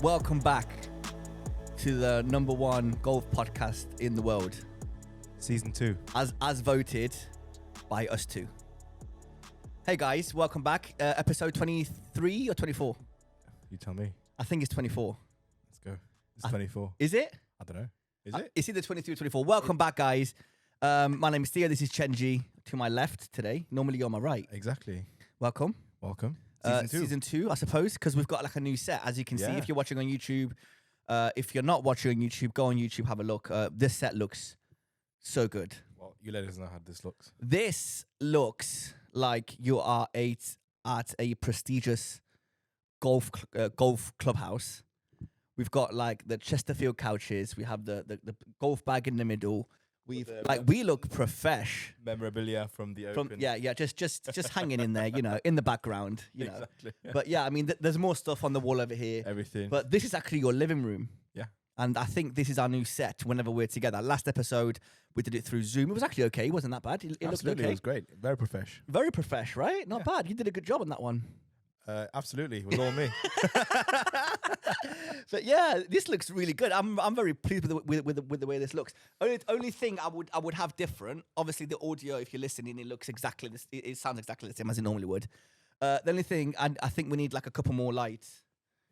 Welcome back to the #1 golf podcast in the world, Season 2. as voted by us two. Hey guys, welcome back. Episode 23 or 24? You tell me. I think it's 24. Let's go. It's 24. Is it? I don't know. Is it? It's either 23 or 24. Welcome back, guys. My name is Theo. This is Chenji to my left today. Normally you're on my right. Exactly. Welcome. Welcome. Season 2, I suppose, because we've got like a new set. As you can see, if you're watching on YouTube, if you're not watching on YouTube, go on YouTube, have a look. This set looks so good. Well, you let us know how this looks. This looks like you are at a prestigious golf clubhouse. We've got like the Chesterfield couches. We have the golf bag in the middle. We look profesh. Memorabilia from the Open. Just hanging in there, in the background, Exactly. Yeah. But yeah, I mean, there's more stuff on the wall over here. Everything. But this is actually your living room. Yeah. And I think this is our new set whenever we're together. Last episode, we did it through Zoom. It was actually okay. It wasn't that bad. It looked okay. It was great. Very profesh. Very profesh, right? Not bad. You did a good job on that one. Absolutely. It was all me. But yeah, this looks really good. I'm very pleased with the way this looks. Only thing I would have different. Obviously, the audio, if you're listening, it looks exactly this. It sounds exactly the same as it normally would. The only thing, and I think we need like a couple more lights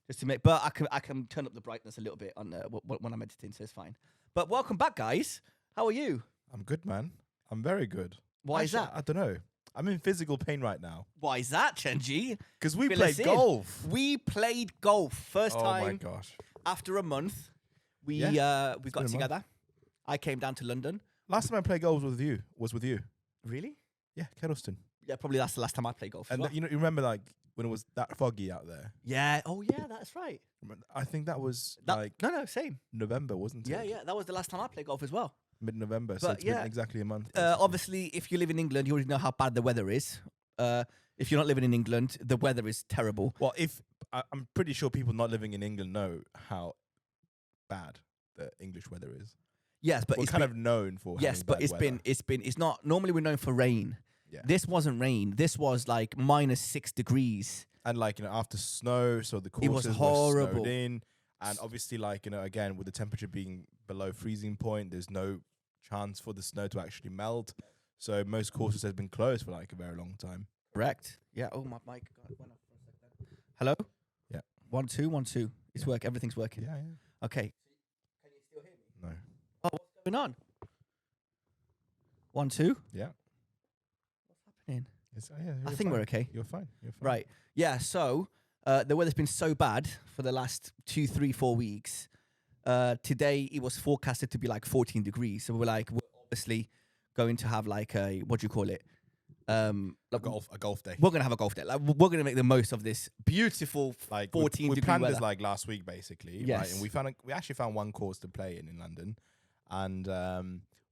just to make. But I can turn up the brightness a little bit on when I'm editing, so it's fine. But welcome back, guys. How are you? I'm good, man. I'm very good. Why is that? I don't know. I'm in physical pain right now. Why is that, Chenji? Because we played golf. We played golf. First time. Oh my gosh. After a month, we got together. I came down to London. Last time I played golf was with you. Really? Yeah, Kettleston. Yeah, probably that's the last time I played golf. And you remember like when it was that foggy out there? Yeah. Oh yeah, that's right. I think that was same. November, wasn't it? Yeah. That was the last time I played golf as well. Mid-November, so it's been exactly a month. Obviously, if you live in England, you already know how bad the weather is. If you're not living in England, the weather is terrible. Well, I'm pretty sure people not living in England know how bad the English weather is. Yes, but we're kind of known for. Yes, but it's not. Normally, we're known for rain. Yeah. This wasn't rain. This was like -6 degrees. And like after snow, so the courses was horrible. were snowed in, and obviously like again with the temperature being below freezing point, there's no chance for the snow to actually melt. So most courses have been closed for like a very long time. Correct. Yeah. Oh, my mic went off for a second. Hello? Yeah. 1 2 1 2. It's working. Everything's working. Yeah. Okay. Can you still hear me? No. Oh, what's going on? 1 2. Yeah. What's happening? I think we're okay. You're fine. Right. Yeah. So the weather's been so bad for the last 2, 3, 4 weeks. Today it was forecasted to be like 14 degrees. So we're obviously going to have like a, what do you call it? A golf day. We're gonna have a golf day. Like we're gonna make the most of this beautiful like 14 we degree planned weather. This like last week basically. Yes. Right? And we actually found one course to play in London, and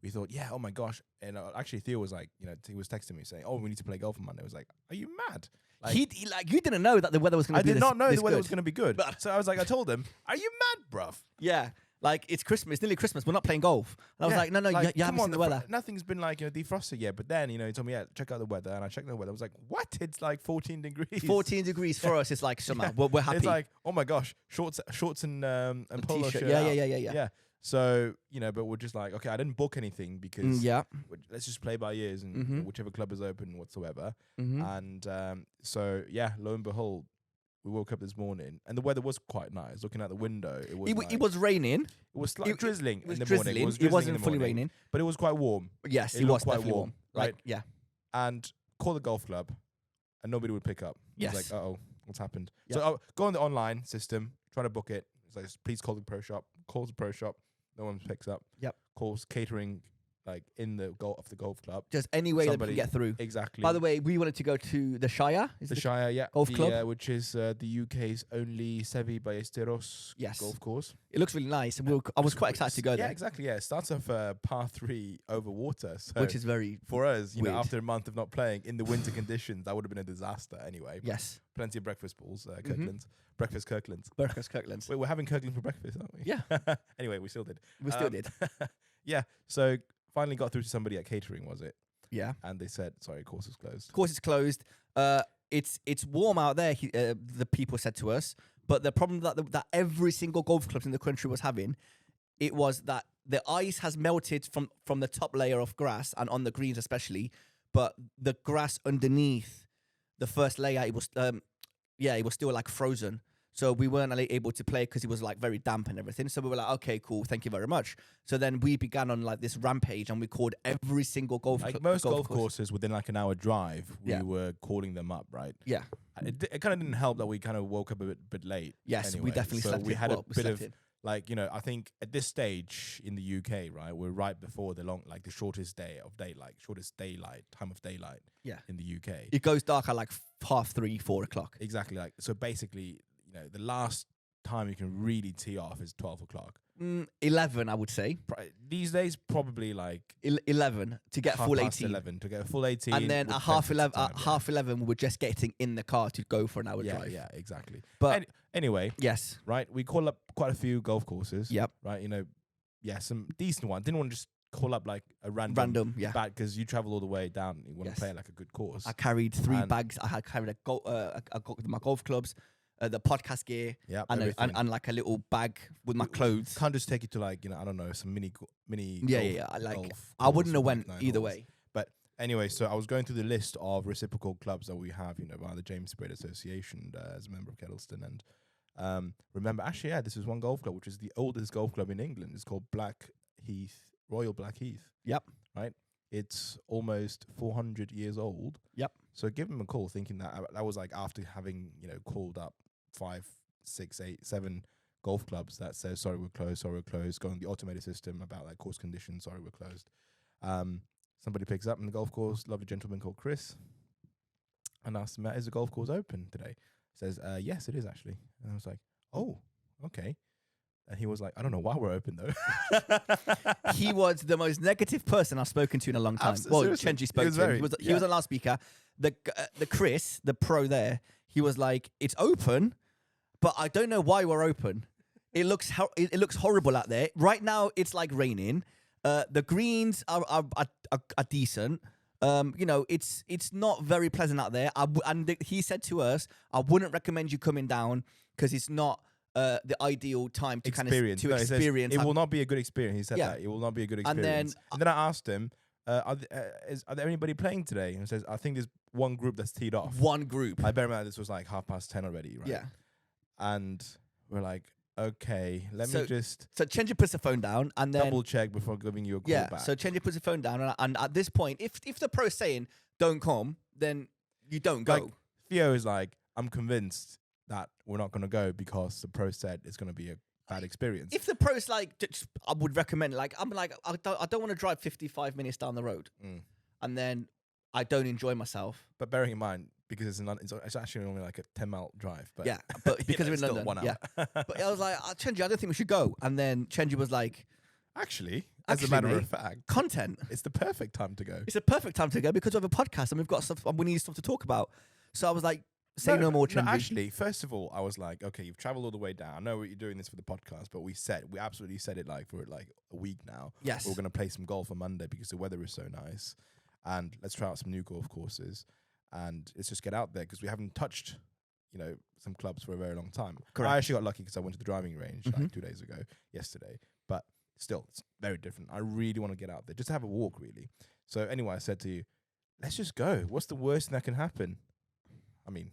we thought, yeah, oh my gosh. And actually Theo was like, he was texting me saying, oh, we need to play golf on Monday. I was like, are you mad? Like, you didn't know that the weather was going to be I did not know the weather good. was going to be good. So I was like, I told him, are you mad, bruv? Yeah. Like, it's Christmas, it's nearly Christmas. We're not playing golf. And I was like, no, you haven't seen the weather. Nothing's been like, defrosted yet. But then, he told me, yeah, check out the weather. And I checked the weather. I was like, what? It's like 14 degrees. 14 degrees for us is like summer. Yeah. We're happy. It's like, oh my gosh, shorts and polo shirt. Yeah. So, but we're just like, okay, I didn't book anything because let's just play by ears and whichever club is open whatsoever. And so, yeah, lo and behold, we woke up this morning and the weather was quite nice. Looking out the window, it was raining. It was drizzling in the drizzling. morning. It wasn't fully raining. But it was quite warm. Yes, it was quite definitely warm. Right? Yeah. And call the golf club and nobody would pick up. Yes. It's like, uh-oh, what's happened? Yep. So go on the online system, try to book it. It's like, please call the pro shop. Calls the pro shop. No one picks up. Yep. Calls catering, like in the golf club. Just any way that we can get through. Exactly. By the way, we wanted to go to the Shire. The Shire, yeah. Golf club. Which is the UK's only Sevi Ballesteros golf course. It looks really nice. And I was quite excited to go there. Yeah, exactly. Yeah, it starts off par 3 over water. So which is very for us, weird. After a month of not playing in the winter conditions, that would have been a disaster anyway. Yes. Plenty of breakfast balls, Kirklands. Breakfast Kirklands. Breakfast Kirklands. Wait, we're having Kirkland for breakfast, aren't we? Yeah. Anyway, we still did. We still did. Yeah. So finally got through to somebody at catering, was it? Yeah. And they said, sorry, course is closed. Course is closed. It's warm out there, the people said to us, But the problem that every single golf club in the country was having, it was that the ice has melted from the top layer of grass and on the greens especially, but the grass underneath the first layer, it was still like frozen. So we weren't able to play because it was like very damp and everything. So we were like, okay, cool, thank you very much. So then we began on like this rampage and we called every single golf like most golf courses within like an hour drive. We were calling them up, right? Yeah. And it kind of didn't help that we kind of woke up a bit late. Yes, anyway. we definitely so slept. We had a bit of like, you know, I think at this stage in the UK, right, we're right before the shortest day of daylight, time of daylight. Yeah. In the UK, it goes dark at like 3:30, 4 o'clock. Exactly. Like so, basically, you know, the last time you can really tee off is 12 o'clock. 11, I would say. These days, probably like 11 to get full 18. 11 to get a full 18. And then at half 11, we were just getting in the car to go for an hour drive. Yeah, exactly. But anyway, yes, right. We call up quite a few golf courses. Yep. Right. You know, some decent ones. Didn't want to just call up like a random bad because you travel all the way down. You want to play like a good course. I carried 3 bags. I had carried my golf clubs. The podcast gear, and like a little bag with my clothes. Can't just take it to like, you know, I don't know, some mini. Like I wouldn't have went either way. But anyway, so I was going through the list of reciprocal clubs that we have, you know, by the James Braid Association as a member of Kettleston, and remember, actually, this is one golf club which is the oldest golf club in England. It's called Royal Blackheath. Yep. Right. It's almost 400 years old. Yep. So give them a call, thinking that was like after having, you know, called up 5, 6, 8, 7 golf clubs that says sorry we're closed, go on the automated system about like course conditions, sorry we're closed. Somebody picks up in the golf course, lovely gentleman called Chris, and asks him, is the golf course open today? Says, yes, it is actually. And I was like, oh, okay. And he was like, I don't know why we're open though. He was the most negative person I've spoken to in a long time. Well, Chenji spoke to him. He was on loudspeaker. The Chris, the pro there, he was like, it's open, but I don't know why we're open. It looks horrible out there. Right now, it's like raining. The greens are decent. You know, it's not very pleasant out there. He said to us, I wouldn't recommend you coming down because it's not the ideal time to experience. It will not be a good experience. He said that it will not be a good experience. And then I asked him, are there anybody playing today? And he says, I think there's one group that's teed off. One group. I bear in mind this was like 10:30 already, right? Yeah. And we're like, okay, let me just. So Chenji puts the phone down and then double check before giving you a call back. So Chenji puts the phone down and at this point, if the pro's saying don't come, then you don't go. Like, Theo is like, I'm convinced that we're not going to go because the pro said it's going to be a bad experience. If the pro's like, I would recommend, like, I'm like, I don't want to drive 55 minutes down the road and then I don't enjoy myself. But bearing in mind, because it's in London, it's actually only like a 10-mile drive. But but because we're in still London, 1 hour. Yeah. But I was like, Chenji, I don't think we should go. And then Chenji was like, Actually, as a matter of fact, content. It's the perfect time to go. It's a perfect time to go because we have a podcast and we've got stuff. We need stuff to talk about. So I was like, say no more, Chenji. No, actually, first of all, I was like, okay, you've traveled all the way down. I know you're doing this for the podcast, but we absolutely said it like for like a week now. Yes, we're going to play some golf on Monday because the weather is so nice, and let's try out some new golf courses, and let's just get out there because we haven't touched, you know, some clubs for a very long time. Correct. I actually got lucky because I went to the driving range like 2 days ago, yesterday, but still, it's very different. I really want to get out there just to have a walk, really. So anyway, I said to you, let's just go. What's the worst thing that can happen? I mean,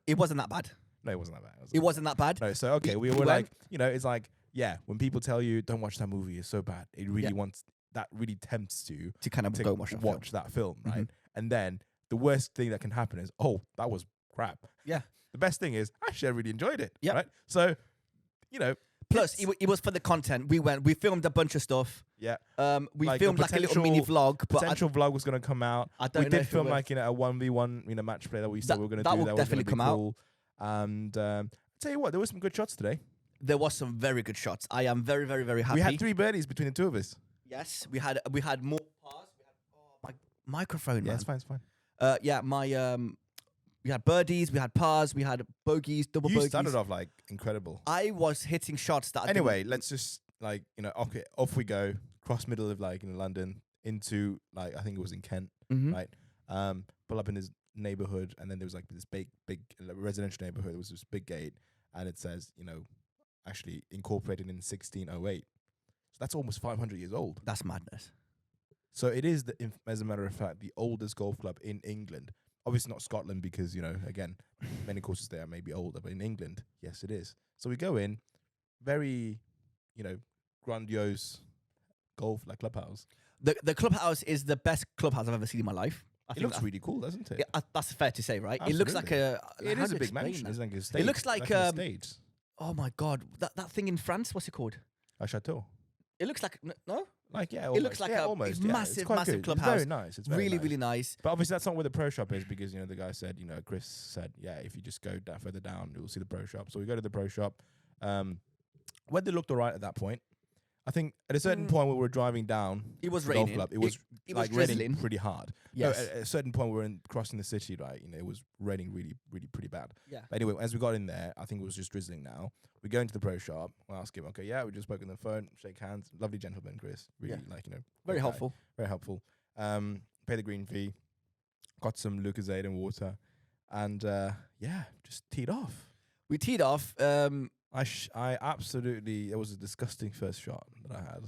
it wasn't that bad. No, it wasn't that bad. It wasn't that bad. No, so okay, we were like, you know, it's like, yeah, when people tell you don't watch that movie, it's so bad. It really really tempts you to kind of go watch that film, right? And then the worst thing that can happen is, oh, that was crap. Yeah. The best thing is, actually, I really enjoyed it. Yeah. Right. So, you know. Plus, it was for the content. We filmed a bunch of stuff. Yeah. We filmed like a little mini vlog. Potential vlog was going to come out. We did film like, you know, a 1v1, you know, match play that we said we were going to do. That will definitely come out. And tell you what, there were some good shots today. There was some very good shots. I am very, very, very happy. We had 3 birdies between the two of us. Yes, we had more pars. My microphone, man. It's fine. We had birdies, we had pars, we had bogeys, double bogeys. You started off like incredible. I was hitting shots that. Anyway, let's just like, you know, okay, off we go, cross middle of like in London into like I think it was in Kent, right? Pull up in his neighborhood, and then there was like this big residential neighborhood. There was this big gate, and it says, actually incorporated in 1608. So that's almost 500 years old. That's madness. So it is, as a matter of fact, the oldest golf club in England. Obviously not Scotland because, again, many courses there may be older, but in England, yes, it is. So we go in, very, grandiose golf clubhouse. The clubhouse is the best clubhouse I've ever seen in my life. It looks really cool, doesn't it? That's fair to say, right? Absolutely. It looks like it is a big mansion, isn't it? It looks like a stage. Oh my God, that thing in France, what's it called? A chateau. It looks like no. Almost. It looks like a massive clubhouse. It's very nice. It's really nice. But obviously that's not where the pro shop is because the guy said, Chris said, if you just go further down, you'll see the pro shop. So we go to the pro shop. Weather looked alright at that point. I think at a certain point when we were driving down, it was the raining. Golf club, it was raining pretty hard. Yes. No, at a certain point we were crossing the city, right? It was raining really, really pretty bad. Yeah. But anyway, as we got in there, I think it was just drizzling now. We go into the pro shop. I ask him, okay, we just spoke on the phone, shake hands. Lovely gentleman, Chris. Really, very helpful. Very helpful. Pay the green fee. Got some Lucozade and water. And just teed off. We teed off. I absolutely, it was a disgusting first shot that I had.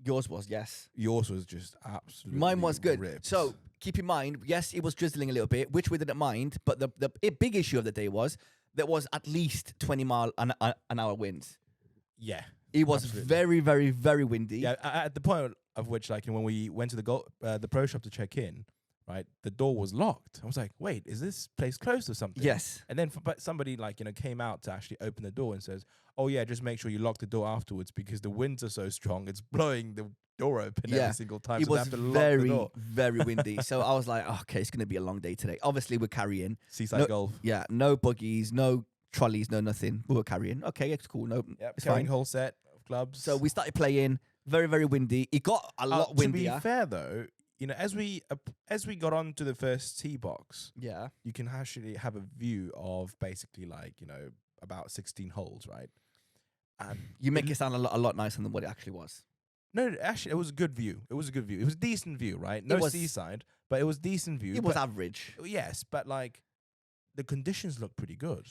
Yours was, yes. Yours was just absolutely Mine was good. ripped. So keep in mind, yes, it was drizzling a little bit, which we didn't mind. But the big issue of the day was there was at least 20 mile an hour winds. Yeah. It was absolutely. very, very, very windy. Yeah, at the point of which, when we went to the pro shop to check in, right, the door was locked. I was like, wait, is this place closed or something? Yes. And then but somebody came out to actually open the door and says, oh yeah, just make sure you lock the door afterwards because the winds are so strong, it's blowing the door open every single time. It so was they have to lock very, the door. very windy. So I was like, okay, it's going to be a long day today. Obviously, we're carrying. Seaside golf. Yeah, no buggies, no trolleys, no nothing. We were carrying. Okay, it's cool. No, it's carrying fine. Whole set of clubs. So we started playing. Very, very windy. It got a lot windier. To be fair though, as we got onto the first tee box, you can actually have a view of basically about 16 holes, right? And you make it sound a lot nicer than what it actually was. No, actually, it was a good view. It was a decent view, right? No seaside, but it was decent view. It was average. Yes, but the conditions look pretty good.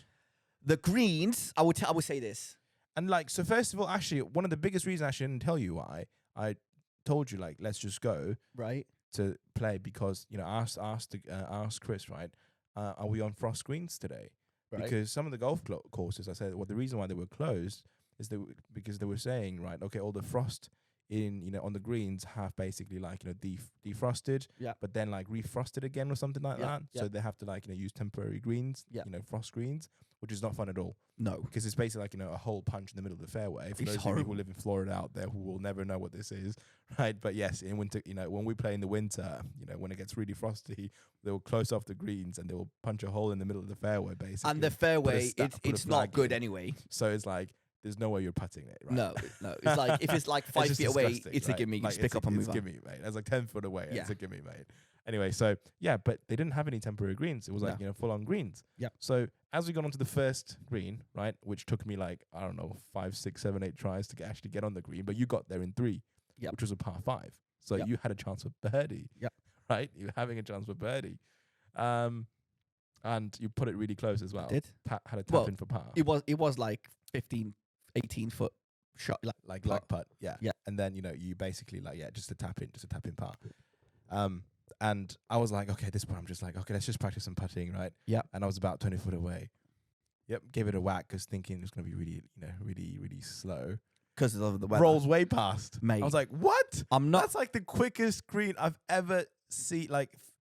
The greens, I would say this. And so first of all, actually, one of the biggest reasons I didn't tell you why I told you let's just go right to play because I asked Chris, right, are we on frost greens today? Right. Because some of the golf courses, I said, the reason why they were closed is because they were saying, right, okay, all the frost in on the greens have basically defrosted, but then refrosted again or something like that. So they have to use temporary greens, frost greens, which is not fun at all. No, because it's basically a hole punch in the middle of the fairway. For those of you who live in Florida out there who will never know what this is, right? But yes, in winter, when we play in the winter, when it gets really frosty, they will close off the greens and they will punch a hole in the middle of the fairway, basically. And the fairway, it's not good anyway. So it's there's no way you're putting it, right? No. It's if it's 5 feet away, it's a gimme. Just pick up and move on. It's a gimme, mate. It's 10 foot away. It's a gimme, mate. Anyway, so but they didn't have any temporary greens. It was full on greens. Yeah. So as we got onto the first green, right, which took me I don't know 5, 6, 7, 8 tries to actually get on the green, but you got there in 3, which was a par 5. So you had a chance for birdie. Yeah. Right, you were having a chance for birdie, and you put it really close as well. I did. Had a tap in for par. It was 15, 18 foot shot, like putt. Yeah. And then you basically just a tap in par. And I was like, okay, at this point, I'm just okay, let's just practice some putting, right? Yeah. And I was about 20 foot away. Yep. Gave it a whack because thinking it was going to be really, really, really slow. Because of the weather. Rolls way past. Mate. I was like, what? I'm not. That's the quickest green I've ever seen,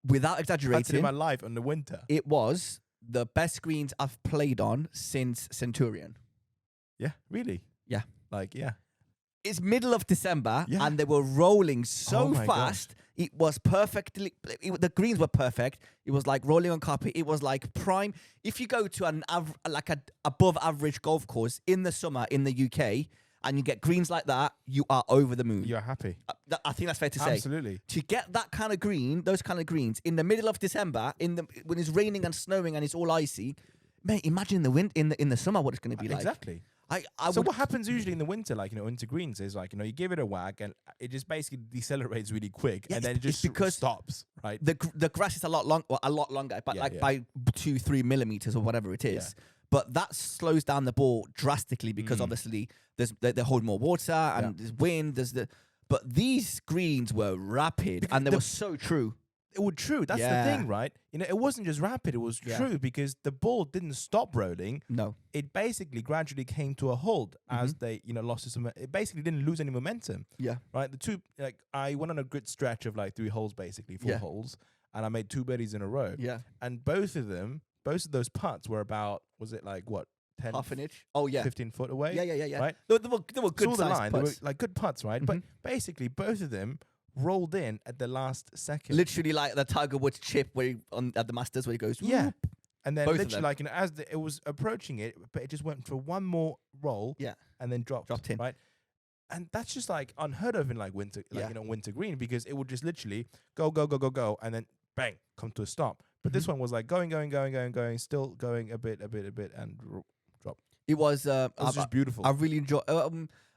without exaggerating, in my life in the winter. It was the best greens I've played on since Centurion. Yeah. Really? Yeah. Yeah. It's middle of December, and they were rolling so fast. Gosh. It was perfectly. The greens were perfect. It was rolling on carpet. It was prime. If you go to an above average golf course in the summer in the UK and you get greens like that, you are over the moon. You're happy. I think that's fair to say. Absolutely. To get that kind of green, those kind of greens in the middle of December, when it's raining and snowing and it's all icy, mate. Imagine the wind in the summer. What it's going to be like. Exactly. So what happens usually in the winter, like, winter greens is like, you give it a whack and it just basically decelerates really quick, and then it just stops, right? The grass is a lot longer, but by 2-3 millimeters or whatever it is. Yeah. But that slows down the ball drastically because obviously they hold more water and there's wind. But these greens were rapid and they were so true. It was true. That's the thing, right? It wasn't just rapid. It was true because the ball didn't stop rolling. No. It basically gradually came to a halt as they, lost some. It basically didn't lose any momentum. Yeah. Right. The two, I went on a good stretch of 3 holes, basically 4 holes, and I made 2 birdies in a row. Yeah. And both of those putts were about, was it 10, half an inch? Oh yeah. 15 foot away. Yeah. Right. They were good sized putts. They were good putts, right? But basically both of them rolled in at the last second. Literally like the Tiger Woods chip at the Masters where he goes, yeah. And then literally as it was approaching it, but it just went for one more roll, and then dropped in, right? And that's just unheard of in winter, winter green, because it would just literally go, and then bang, come to a stop. But this one was going, still going a bit, and drop. It was just beautiful. I really enjoyed.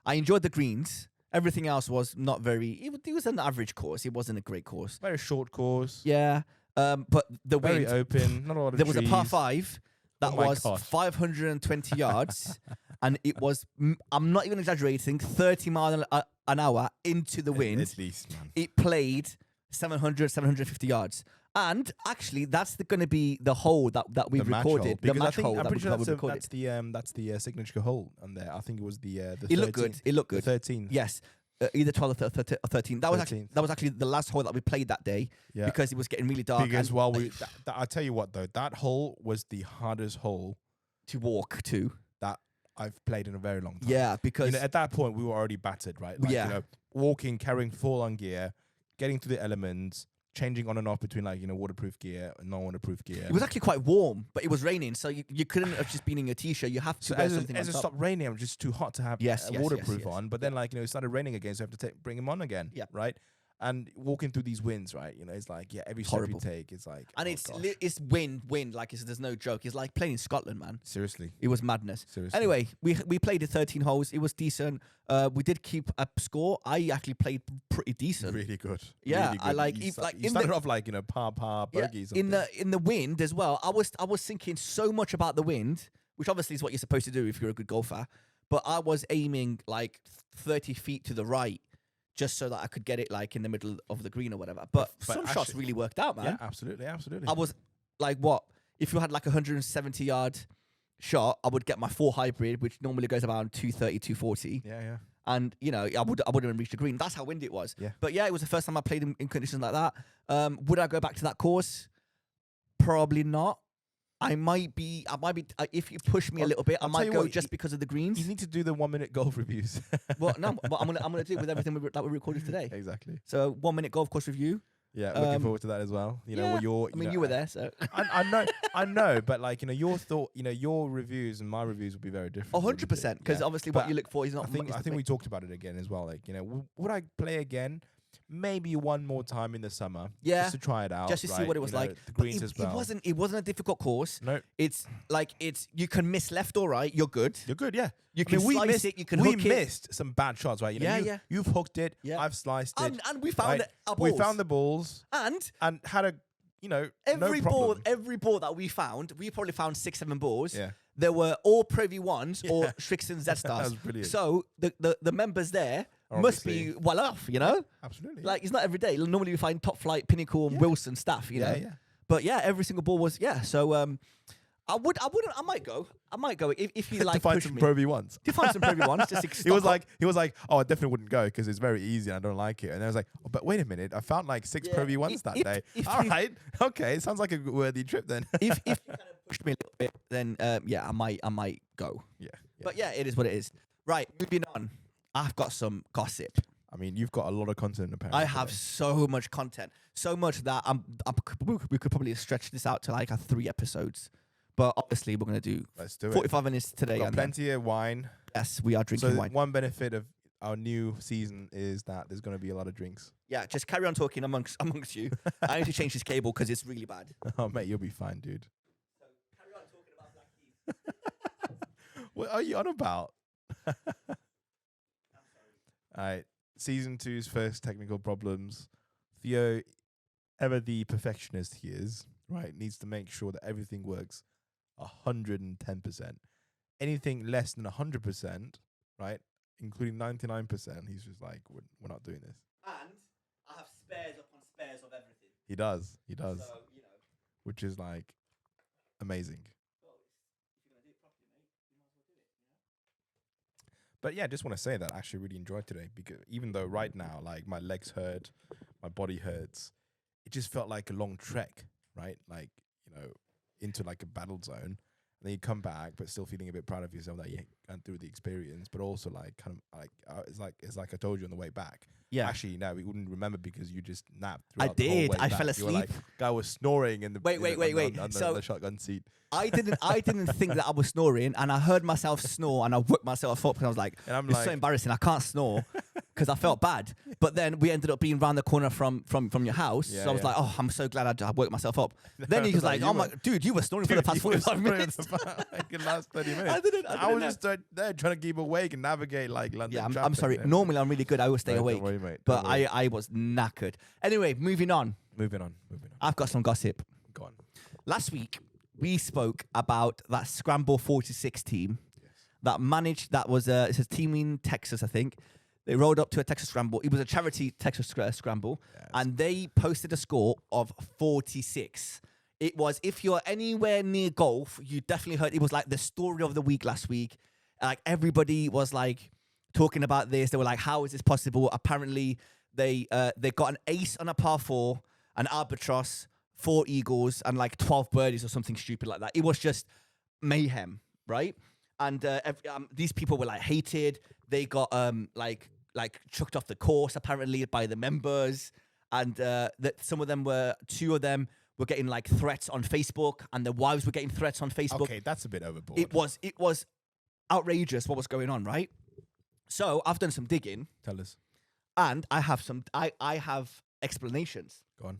I enjoyed the greens. Everything else was not very. It was an average course. It wasn't a great course. Very short course. Yeah. But the very wind, open. Not a lot of there trees. was a par 5 that was 520 yards, and it was. I'm not even exaggerating. 30 miles an hour into the wind. At least, man. It played 750 yards. And actually, that's going to be the hole that we recorded. The match hole. I'm pretty sure that's the signature hole on there. I think it was the. It 13th. Looked good. It looked good. 13. Yes, either 12 or 13. That was actually the last hole that we played that day because it was getting really dark. Because I tell you what though, that hole was the hardest hole to walk to that I've played in a very long time. Yeah, because at that point we were already battered, right? Walking, carrying full on gear, getting to the elements. Changing on and off between waterproof gear and non-waterproof gear. It was actually quite warm, but it was raining, so you couldn't have just been in a t-shirt. You have to wear something. As it stopped raining, it was just too hot to have waterproof on. But then it started raining again, so I have to bring them on again. Yeah. Right. And walking through these winds, right? It's every step you take, it's and it's wind. There's no joke. It's like playing in Scotland, man. Seriously, it was madness. Seriously. Anyway, we played the 13 holes. It was decent. We did keep a score. I actually played pretty decent. Really good. Yeah, really good. I like. You started off par bogeys. In the wind as well. I was thinking so much about the wind, which obviously is what you're supposed to do if you're a good golfer. But I was aiming 30 feet to the right. Just so that I could get it in the middle of the green or whatever. But some shots really worked out, man. Yeah, absolutely. I was what? If you had 170 yard shot, I would get my 4 hybrid, which normally goes around 230, 240. Yeah. And I wouldn't even reach the green. That's how windy it was. Yeah. But yeah, it was the first time I played in conditions like that. Would I go back to that course? Probably not. I might be. If you push me a little bit, I might go just because of the greens. You need to do the 1-minute golf reviews. Well, no, but I'm gonna do it with everything that we recorded today. Exactly. So 1-minute golf course review. Yeah, looking forward to that as well. You were there, so I know, but your thought, your reviews and my reviews will be very different. 100%, because obviously what you look for is not. I think we talked about it again as well. Would I play again? Maybe one more time in the summer, just to try it out, just to see what it was like. The greens as well. It wasn't a difficult course. No, it's you can miss left or right. You're good. Yeah. You can slice it. You can hook it. We missed some bad shots, right? You've hooked it. Yeah. I've sliced it, and we found our balls. We found the balls, and had a every no ball that we found, we probably found 6-7 balls. Yeah. There were all Pro V1s or Strixon Z Stars. That was brilliant. So the members there must be well off, Absolutely. It's not every day. Normally we find Top Flight, Pinnacle, and Wilson stuff, Yeah. But yeah, every single ball was So I might go if you to find some Pro V1s. To find some Pro V1s. Just he was like, oh, I definitely wouldn't go because it's very easy and I don't like it. And I was like, oh, but wait a minute, I found 6 Pro V1s that day. All right, okay, it sounds like a worthy trip then. if you kind of pushed me a little bit, then I might go. Yeah. But yeah, it is what it is. Right, moving on. I've got some gossip. I mean, you've got a lot of content apparently. I have so much content, so much that we could probably stretch this out to 3 episodes. But obviously, we're going to do 45 minutes today. We've got plenty of wine. Yes, we are drinking wine. One benefit of our new season is that there's going to be a lot of drinks. Yeah, just carry on talking amongst you. I need to change this cable because it's really bad. Oh, mate, you'll be fine, dude. So carry on talking about Black Keys. What are you on about? All right. Season 2's first technical problems. Theo, ever the perfectionist he is, right, needs to make sure that everything works 110%. Anything less than 100%, right, including 99%, he's just like, we're not doing this. And I have spares upon spares of everything. He does. So, which is like amazing. Well, if you're going to do it properly, mate, you might as well do it, But yeah, I just want to say that I actually really enjoyed today, because even though right now, like, my legs hurt, my body hurts, it just felt like a long trek, right? Like, into like a battle zone. And then you come back, but still feeling a bit proud of yourself that you went through the experience, but also like kind of like it's like I told you on the way back. Yeah. Actually, no, we wouldn't remember because you just napped. I The whole did. way I back. fell You were asleep. like, guy was snoring in the Wait. on So the shotgun seat. I didn't think that I was snoring, and I heard myself snore, and I woke myself up, and I was like, And I'm it's like, so embarrassing. I can't snore because I felt bad. But then we ended up being round the corner from your house, Yeah, so I was yeah. like, oh, I'm so glad I woke myself up. Then he was like, you oh my, were- dude, you were snoring for the past 45 minutes. Like the last 30 minutes. I didn't was know. just there trying to keep awake and navigate like London. Yeah, I'm traffic, sorry. man. Normally, I'm really good. I always stay No, awake. Don't worry, mate. But Don't worry. I was knackered. Anyway, moving on. Moving on. I've got some gossip. Go on. Last week, we spoke about that Scramble 46 team that managed, it's a team in Texas, I think. They rolled up to a Texas Scramble. It was a charity Texas Scramble. Yes. And they posted a score of 46. It was, if you're anywhere near golf, you definitely heard, it was like the story of the week last week. Like everybody was like talking about this. They were like, how is this possible? Apparently, they got an ace on a par 4, an albatross, 4 eagles, and like 12 birdies or something stupid like that. It was just mayhem, right? And these people were like hated. They got like chucked off the course apparently by the members, and that two of them were getting like threats on Facebook, and their wives were getting threats on Facebook. Okay, that's a bit overboard. It was outrageous what was going on, right? So I've done some digging. Tell us. And I have explanations. Go on.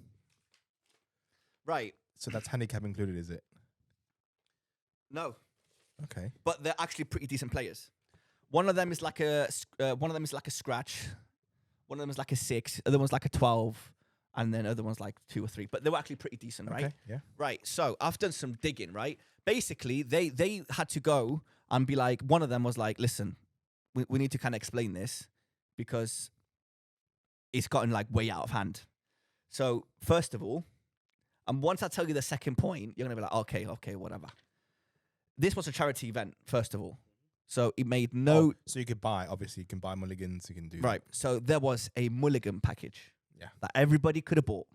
Right. So that's handicap included, is it? No. Okay. But they're actually pretty decent players. One of them is like a scratch. One of them is like a 6. Other one's like a 12, and then other one's like 2 or 3. But they were actually pretty decent, right? Okay. Yeah. Right. So I've done some digging. Right. Basically, they had to go and be like. One of them was like, "Listen, we need to kind of explain this because it's gotten like way out of hand." So first of all, and once I tell you the second point, you're gonna be like, "Okay, whatever." This was a charity event, first of all. So it made no... So you can buy mulligans, you can do... Right. So there was a mulligan package that everybody could have bought,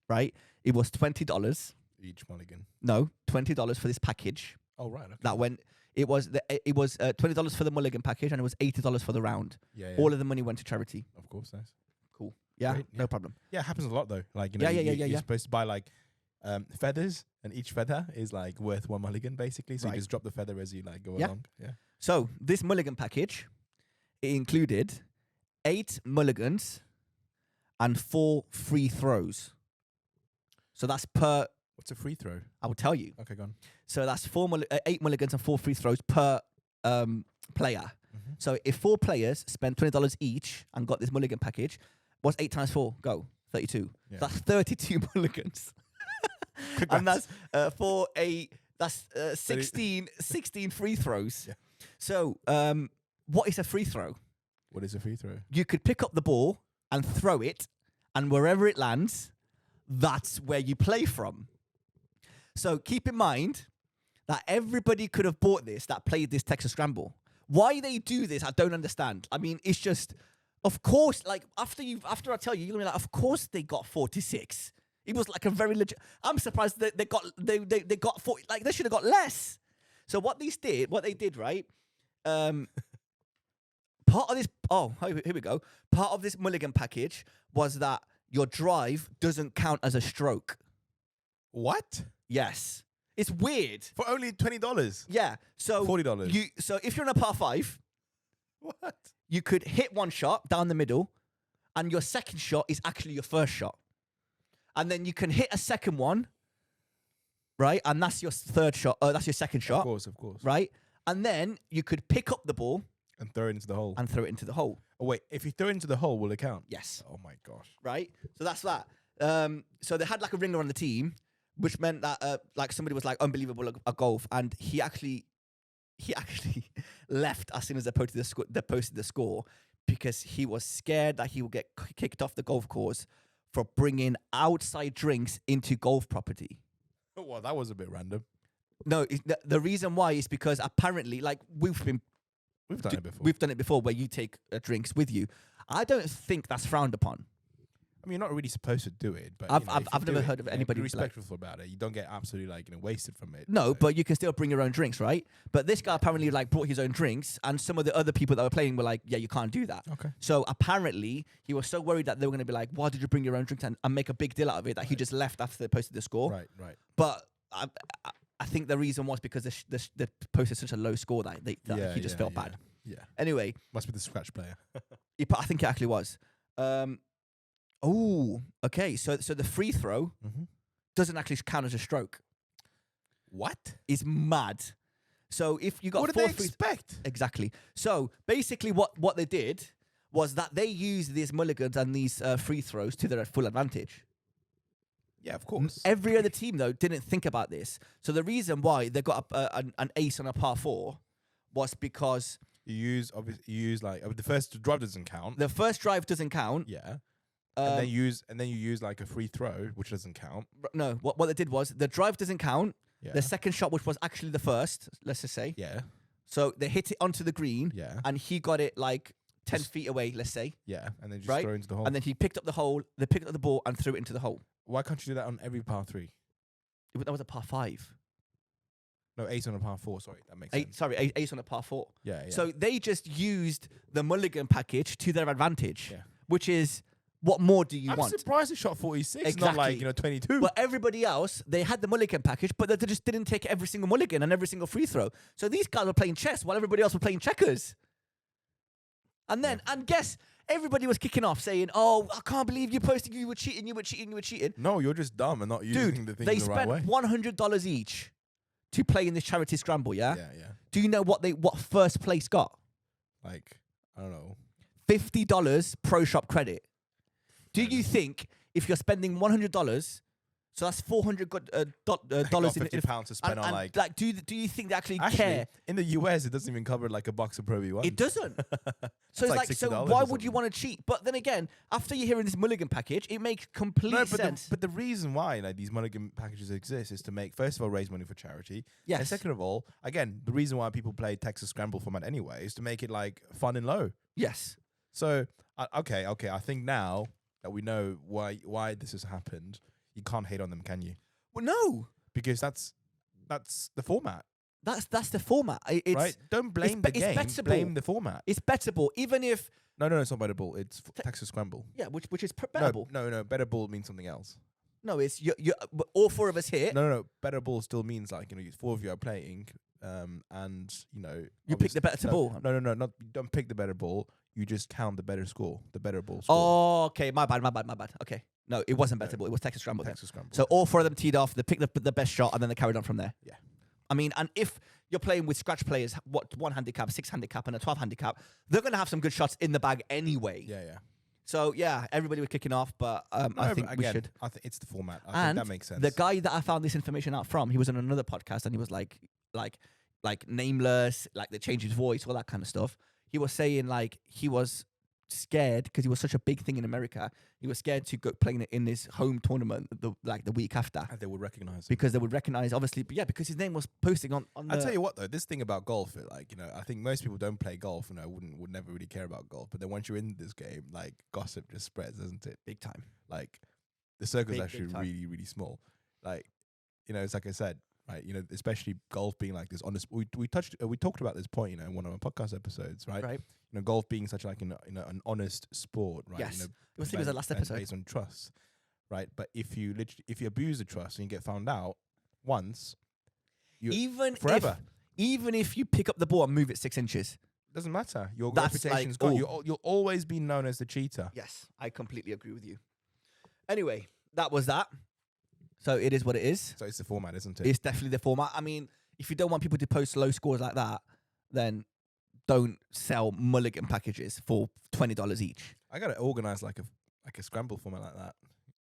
right? It was $20. Each mulligan. No, $20 for this package. Oh, right. Okay. That went... It was $20 for the mulligan package, and it was $80 for the round. Yeah. All of the money went to charity. Of course, nice. Cool. Yeah, Great, no problem. Yeah, it happens a lot, though. Like, Yeah. You're supposed to buy, like, feathers, and each feather is, like, worth 1 mulligan, basically. So Right. you just drop the feather as you, like, go Yeah. along. Yeah. So this mulligan package, it included 8 mulligans and 4 free throws. So that's per... What's a free throw? I will tell you. Okay, go on. So that's 8 mulligans and 4 free throws per player. Mm-hmm. So if 4 players spent $20 each and got this mulligan package, what's 8 times 4? Go. 32. Yeah. That's 32 mulligans. And that's that's 16 free throws. Yeah. So what is a free throw? What is a free throw? You could pick up the ball and throw it, and wherever it lands, that's where you play from. So keep in mind that everybody could have bought this that played this Texas Scramble. Why they do this, I don't understand. I mean, it's just, of course, like after I tell you, you're gonna be like, of course they got 46. It was like a very legit. I'm surprised that they got 40. Like they should have got less. So what they did, right? Part of this. Oh, here we go. Part of this mulligan package was that your drive doesn't count as a stroke. What? Yes. It's weird. For only $20? Yeah. So $40. So if you're in a par 5, What? you could hit one shot down the middle, and your second shot is actually your first shot. And then you can hit a second one, right? And that's your third shot. That's your second shot. Of course. Right? And then you could pick up the ball And throw it into the hole. Oh, wait, if you throw it into the hole, will it count? Yes. Oh my gosh. Right? So that's that. So they had like a ringer on the team, which meant that like somebody was like unbelievable at golf, and he actually left as soon as they posted the score because he was scared that he would get kicked off the golf course for bringing outside drinks into golf property. Well, that was a bit random. No, the reason why is because apparently, like we've done it before. We've done it before, where you take drinks with you. I don't think that's frowned upon. I mean, you're not really supposed to do it, but I've never heard of anybody be respectful about it. You don't get absolutely wasted from it. No, but you can still bring your own drinks, right? But this guy apparently brought his own drinks, and some of the other people that were playing were like, "Yeah, you can't do that." Okay. So apparently he was so worried that they were going to be like, "Why did you bring your own drinks?" and make a big deal out of it that he just left after they posted the score. Right. But I think the reason was because they posted such a low score that he just felt bad. Yeah. Anyway, must be the scratch player. I think it actually was. Okay. So the free throw doesn't actually count as a stroke. What? It's mad. So if you got what did they expect? Exactly. So basically, what they did was that they used these mulligans and these free throws to their full advantage. Yeah, of course. Every other team though didn't think about this. So the reason why they got an ace on a par 4 was because you use the first drive doesn't count. The first drive doesn't count. Yeah. And then you use like a free throw, which doesn't count. No, what they did was the drive doesn't count. Yeah. The second shot, which was actually the first, let's just say. Yeah. So they hit it onto the green. Yeah. And he got it like 10 feet away, let's say. Yeah. And then just throw it into the hole. And then he picked up the hole. They picked up the ball and threw it into the hole. Why can't you do that on every par 3? That was a par 5. No, ace on a par 4. Sorry, that makes sense. Sorry, ace on a par 4. Yeah. So they just used the mulligan package to their advantage, which is, what more do you want? I'm surprised he shot 46, exactly. not like 22. But everybody else, they had the mulligan package, but they just didn't take every single mulligan and every single free throw. So these guys were playing chess while everybody else were playing checkers. And then, and guess, everybody was kicking off saying, "Oh, I can't believe you posted you were cheating. No, you're just dumb and not using the thing in the right way. They spent $100 each to play in this charity scramble, yeah? Yeah. Do you know what first place got? Like, I don't know. $50 pro shop credit. Do you think if you're spending $100, so that's $400 dollars in £50 to spend on like do you think they actually care? In the US, it doesn't even cover like a box of Pro V1. It doesn't. So it's like, so why would you want to cheat? But then again, after you're hearing this mulligan package, it makes complete sense. But the reason why these mulligan packages exist is to make, first of all, raise money for charity. Yes. And second of all, again, the reason why people play Texas Scramble format anyway is to make it like fun and low. Yes. So okay. I think now that we know why this has happened, you can't hate on them, can you? Well, no, because that's the format. That's the format. It's, right? Don't blame the game. Bettable. Blame the format. It's bettable, even if no, it's not bettable. It's Texas Scramble. Yeah, which is bettable. No, bettable means something else. No, it's you. All 4 of us here. No. Bettable still means like 4 of you are playing, and you pick the better ball. No, not you don't pick the better ball. You just count the better score, the better ball score. Oh, okay. My bad. Okay. No, it wasn't bettable. It was Texas Scramble. So all 4 of them teed off. They picked the best shot, and then they carried on from there. Yeah. I mean, and if you're playing with scratch players, 1 handicap, 6 handicap, and a 12 handicap, they're going to have some good shots in the bag anyway. Yeah. So, yeah, everybody was kicking off, but I think we should. I think it's the format. I think that makes sense. The guy that I found this information out from, he was on another podcast, and he was like nameless, like they changed his voice, all that kind of stuff. He was saying, like, he was scared because he was such a big thing in America. He was scared to go playing it in this home tournament the week after. And they would recognize him. Because they would recognize, obviously, but yeah, because his name was posting on I'll tell you what though, this thing about golf, I think most people don't play golf and would never really care about golf. But then once you're in this game, like gossip just spreads, doesn't it? Big time. Like the circle's Big actually time. really, really small. Like, it's like I said, right, especially golf being like this honest. We talked about this point, in one of our podcast episodes, right? Right. Golf being such like an honest sport, right? Yes. I think it was the last episode. Based on trust, right? But if you abuse the trust and you get found out once, forever. Even if you pick up the ball and move it 6 inches, doesn't matter. Your reputation's gone. You'll always be known as the cheater. Yes, I completely agree with you. Anyway, that was that. So it is what it is. So it's the format, isn't it? It's definitely the format. I mean, if you don't want people to post low scores like that, then don't sell mulligan packages for $20 each. I gotta organize like a scramble format like that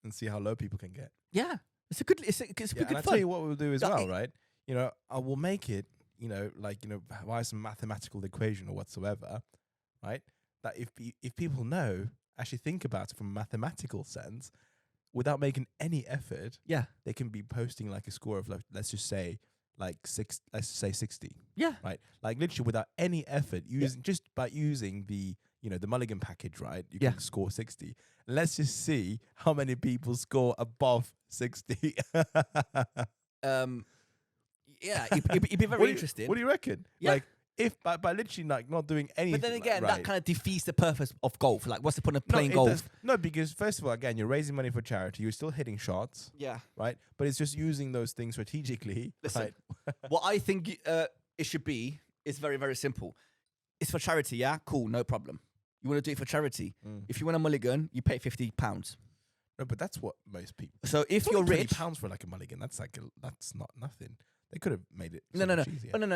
and see how low people can get. Yeah, it's a good. It's good and I fun. tell you what we'll do as well, right? I will make it. Via some mathematical equation or whatsoever, right? That if people know, actually think about it from a mathematical sense, without making any effort, they can be posting like a score of, like, let's just say 60. Yeah. Right? Like literally without any effort, just by using the the mulligan package, right? You can score 60. Let's just see how many people score above 60. Yeah, it'd be very interesting. What do you reckon? Yeah. Like, if by literally like not doing anything. But then again, that kind of defeats the purpose of golf. Like, what's the point of playing golf? No, because first of all, again, you're raising money for charity. You're still hitting shots. Yeah. Right? But it's just using those things strategically. Listen, right? what I think it should be is very, very simple. It's for charity, yeah? Cool, no problem. You want to do it for charity. If you want a mulligan, you pay £50. No, but that's what most people. So if you're rich, £20 for like a mulligan, that's not nothing. They could have made it. No.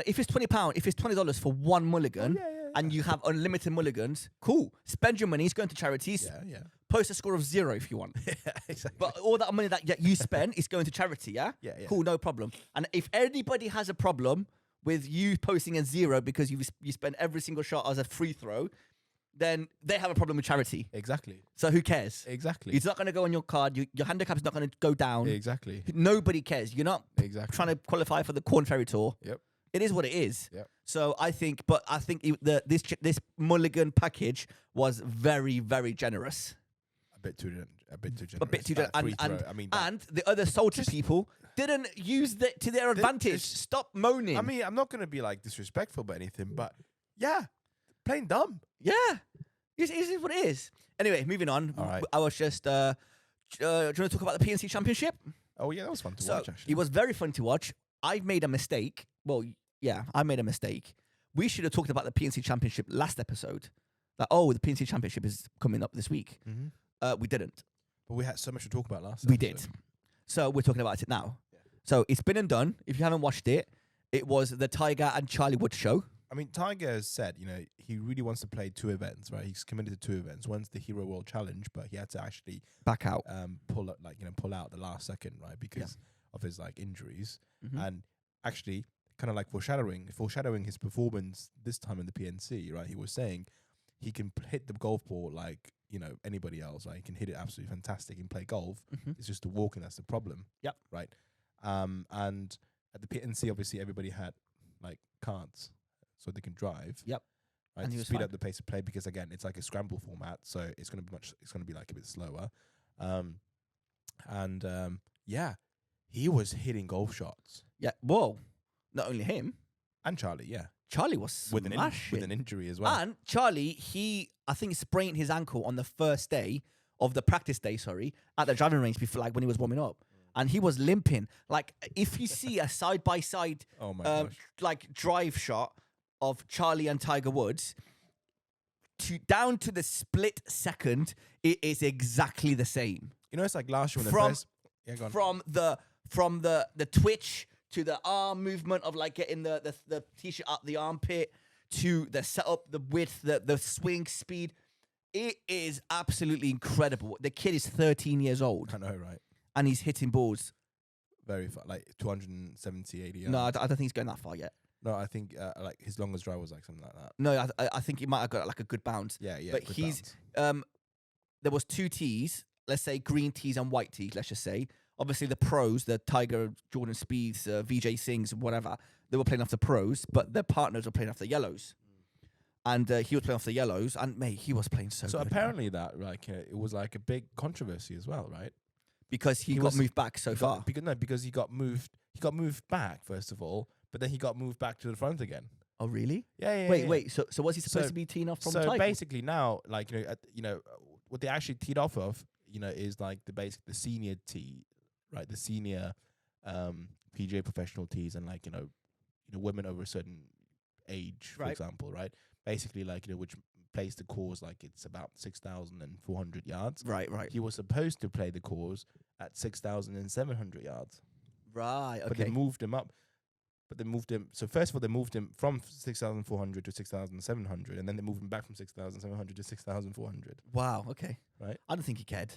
If it's £20, if it's $20 for one mulligan, and you have unlimited mulligans, cool. Spend your money. It's going to charities. Yeah. Post a score of 0 if you want. Yeah, exactly. But all that money that you spend is going to charity. Yeah. Yeah. Cool, no problem. And if anybody has a problem with you posting a 0 because you spend every single shot as a free throw, then they have a problem with charity. Exactly. So who cares? Exactly. It's not going to go on your card. Your handicap is not going to go down. Exactly. Nobody cares. You're not trying to qualify for the Korn Ferry Tour. Yep. It is what it is. Yep. So I think this mulligan package was very, very generous. A bit too generous. A bit too generous. And the other salty people didn't use it to their advantage. Stop moaning. I mean, I'm not going to be like disrespectful about anything, but yeah, plain dumb. Yeah. It is what it is. Anyway, moving on. All right. I was just... do you want to talk about the PNC Championship? Oh, yeah, that was fun to watch, actually. It was very fun to watch. I made a mistake. Well, yeah, I made a mistake. We should have talked about the PNC Championship last episode. Like, the PNC Championship is coming up this week. Mm-hmm. We didn't. But we had so much to talk about last We episode. did. So we're talking about it now. Yeah. So it's been and done. If you haven't watched it, it was the Tiger and Charlie Wood show. I mean, Tiger has said, he really wants to play 2 events, right? He's committed to 2 events. One's the Hero World Challenge, but he had to actually back out, pull out the last second, right? Because of his injuries. Mm-hmm. And actually, kind of like foreshadowing his performance this time in the PNC, right? He was saying he can hit the golf ball like, anybody else, right? He can hit it absolutely fantastic and play golf. Mm-hmm. It's just the walking that's the problem. Yep. Right. And at the PNC, obviously, everybody had cards so they can drive. Yep. Right, and to speed up the pace of play, because again, it's like a scramble format, so it's gonna be like a bit slower. He was hitting golf shots. Yeah. Whoa. Not only him. And Charlie, yeah. Charlie was smashing. with an injury as well. And Charlie, I think sprained his ankle on the first day of the practice day, at the driving range before, when he was warming up. And he was limping. Like, if you see a side-by-side oh my gosh. Drive shot of Charlie and Tiger Woods, down to the split second, it is exactly the same. It's like last year when go on. From the twitch to the arm movement of getting the t-shirt up the armpit to the setup, the width, the swing speed. It is absolutely incredible. The kid is 13 years old. I know, right? And he's hitting balls very far, 270, 80 yards. No, I don't think he's going that far yet. No, I think his longest drive was something like that. No, I think he might have got a good bounce. Yeah. But there was 2 tees, let's say green tees and white tees, let's just say. Obviously the pros, the Tiger, Jordan Spieths, Vijay Singhs, whatever, they were playing off the pros, but their partners were playing off the yellows. And he was playing off the yellows, and mate, he was playing so good. So apparently that it was a big controversy as well, right? Because he got moved back so far. Because he got moved back first of all, but then he got moved back to the front again. Oh really? Yeah. Wait. So was he supposed to be teeing off from Tiger? So basically now, what they actually teed off of, is the senior tee, right? The senior PGA professional tees, and women over a certain age, for example, right? Basically, which plays the course it's about 6,400 yards. Right. He was supposed to play the course at 6,700 yards. Right. Okay. But they moved him up. but they moved him. So first of all, they moved him from 6,400 to 6,700, and then they moved him back from 6,700 to 6,400. Wow. Okay. Right. I don't think he cared.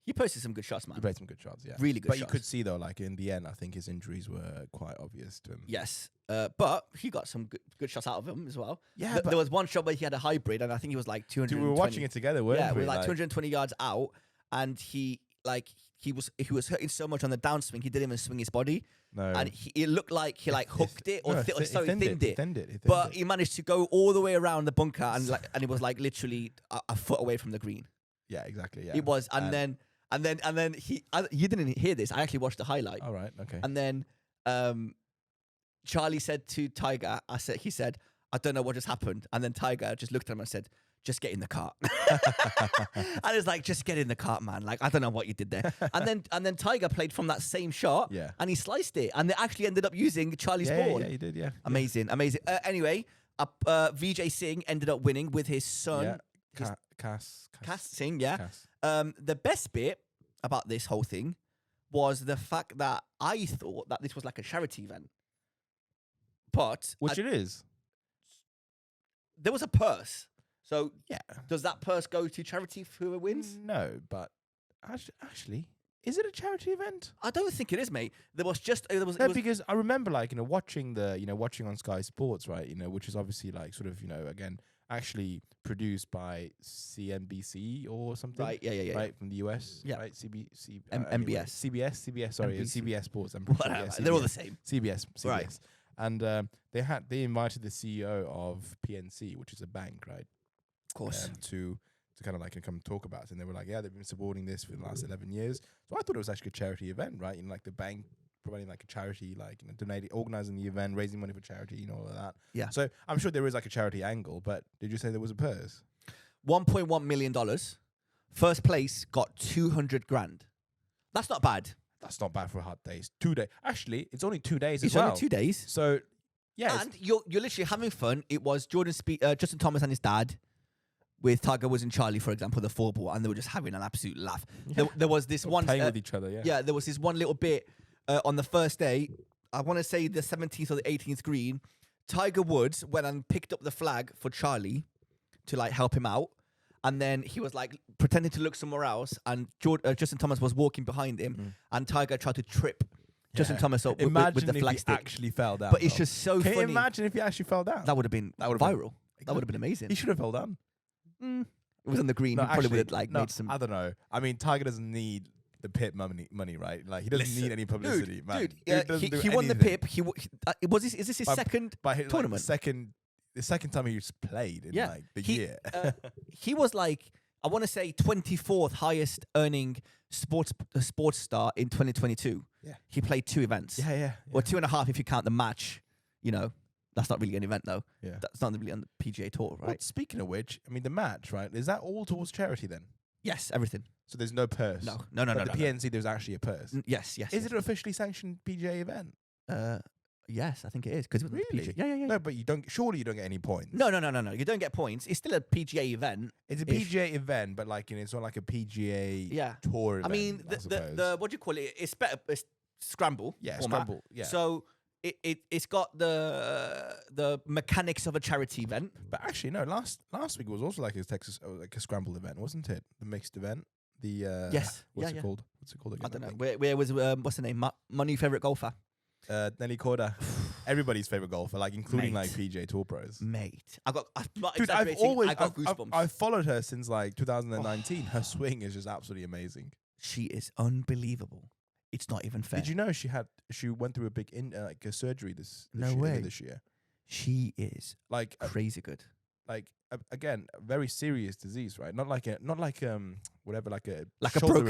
He posted some good shots, man. He played some good shots, yeah. Really good but shots. you could see, though, like, in the end, I think his injuries were quite obvious to him. Yes. But he got some good shots out of him as well. Yeah, there was one shot where he had a hybrid, and I think he was like 200. Dude, we were watching it together, weren't we? Yeah, we were like 220 yards out, and he was hurting so much on the downswing, he didn't even swing his body. No. And it looked like he like hooked it or thinned it. But he managed to go all the way around the bunker, and it was like literally a foot away from the green. Yeah, exactly. Yeah, it was, and then you didn't hear this. I actually watched the highlight. All right, okay. And then Charlie said to Tiger, he said, I don't know what just happened. And then Tiger just looked at him and said, just get in the cart. And it's like, just get in the cart, man. Like, I don't know what you did there. And then Tiger played from that same shot, and he sliced it. And they actually ended up using Charlie's ball. Yeah, he did, yeah. Amazing. Anyway, Vijay Sing ended up winning with his son. Yeah. Cass Sing, yeah. Cass. The best bit about this whole thing was the fact that I thought that this was like a charity event. But Which it is. There was a purse. So yeah, does that purse go to charity for whoever wins? No, but actually, is it a charity event? I don't think it is, mate. Because I remember watching on Sky Sports, right? Which is obviously like sort of again actually produced by CNBC or something. Right, yeah. Right, from the US. Yeah. Right, MBS. Anyway, CBS, sorry, it's CBS Sports. I'm pretty sure, yeah, they're all the same. CBS. Right. And they invited the CEO of PNC, which is a bank, right? Of course. To kind of like come talk about it. And they were like, yeah, they've been supporting this for the last 11 years. So I thought it was actually a charity event, right? Like the bank providing like a charity, like donating, organizing the event, raising money for charity, all of that. Yeah. So I'm sure there is like a charity angle, but did you say there was a purse? $1.1 million. First place got 200 grand. That's not bad. That's not bad for a hot days. 2 days. Actually, it's only 2 days It's as well. only 2 days. So, yeah. And you're literally having fun. It was Justin Thomas and his dad, with Tiger Woods and Charlie, for example, the 4-ball, and they were just having an absolute laugh. Yeah. There was this one... playing with each other, yeah. Yeah, there was this one little bit on the first day, I want to say the 17th or the 18th green, Tiger Woods went and picked up the flag for Charlie to like help him out. And then he was like pretending to look somewhere else, and Justin Thomas was walking behind him, and Tiger tried to trip Justin Thomas up with the flag stick. Actually fell down. But it's just so funny. Can you imagine if he actually fell down? That would have been viral. That would have been amazing. He should have fell down. It was on the green. No, he probably actually, would have made some. I don't know. I mean, Tiger doesn't need the PIP money, right? Like he doesn't need any publicity, man. He won the PIP. Is this his second tournament? The second time he's played in like the year. He was like, I want to say 24th highest earning sports star in 2022. Yeah. He played 2 events. Yeah. Or 2.5 if you count the match. That's not really an event though. Yeah. That's not really on the PGA Tour, right? Well, speaking of which, I mean the match, right? Is that all towards charity then? Yes, everything. So there's no purse. No. The PNC, there's actually a purse. Yes. Is it an officially sanctioned PGA event? Yes, I think it is because really? PGA. Yeah. No, but surely you don't get any points. No. You don't get points. It's still a PGA event. It's a PGA event, but like it's not like a PGA tour event. I mean, the what do you call it? It's better. It's Scramble. Yeah, format. Scramble. Yeah. So it's got the mechanics of a charity event. But actually, no. Last week it was also like a Scramble event, wasn't it? The mixed event. The yes. What's it called? What's it called again? I don't know. Where was what's the name? My new favorite golfer. Nelly Korda, everybody's favorite golfer, like including like PGA Tour pros. Mate, I'm not Dude, exaggerating. I got goosebumps. I've followed her since like 2019. Her swing is just absolutely amazing. She is unbelievable. It's not even fair. Did you know she went through a big a surgery this year? She is like crazy good. Like again, a very serious disease, right? Not like a broken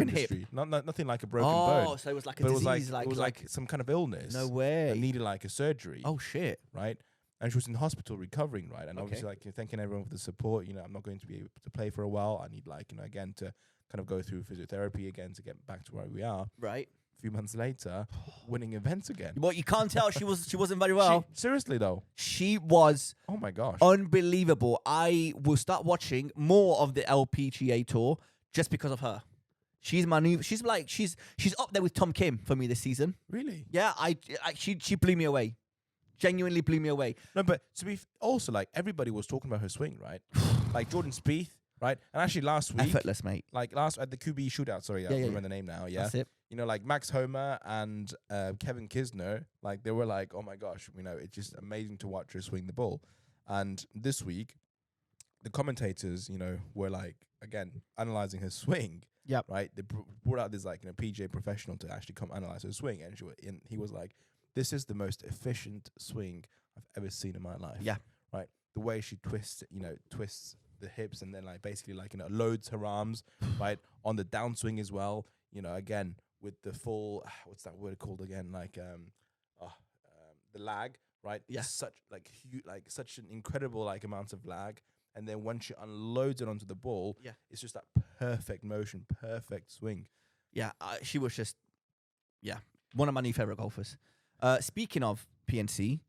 hip. Nothing like a broken bone. Oh, so it was like a disease. It was like some kind of illness. No way. That needed like a surgery. Oh shit! Right, and she was in hospital recovering, right? And obviously, like thanking everyone for the support. I'm not going to be able to play for a while. I need again to kind of go through physiotherapy again to get back to where we are. Right. A few months later, winning events again. Well, you can't tell she wasn't very well. Seriously though, she was. Oh my gosh, unbelievable! I will start watching more of the LPGA Tour just because of her. She's my new. She's up there with Tom Kim for me this season. Really? Yeah, she blew me away. Genuinely blew me away. No, but to be also like everybody was talking about her swing, right? Like Jordan Spieth, right? And actually last week, effortless, mate. Like at the QB shootout. Sorry, I remember the name now. Yeah, that's it. You know, like Max Homer and Kevin Kisner, like they were like, oh my gosh, you know, it's just amazing to watch her swing the ball. And this week, the commentators, you know, were like again analyzing her swing. Yep. Right. They brought out this like PGA professional to actually come analyze her swing, and he was like, "This is the most efficient swing I've ever seen in my life." Yeah. Right. The way she twists the hips and then like basically like loads her arms right on the downswing as well. You know, again with the full what's that word called again? Like the lag. Right. Yeah. Such an incredible like amount of lag. And then when she unloads it onto the ball, it's just that perfect motion, perfect swing. Yeah, she was just, one of my new favorite golfers. Speaking of PNC,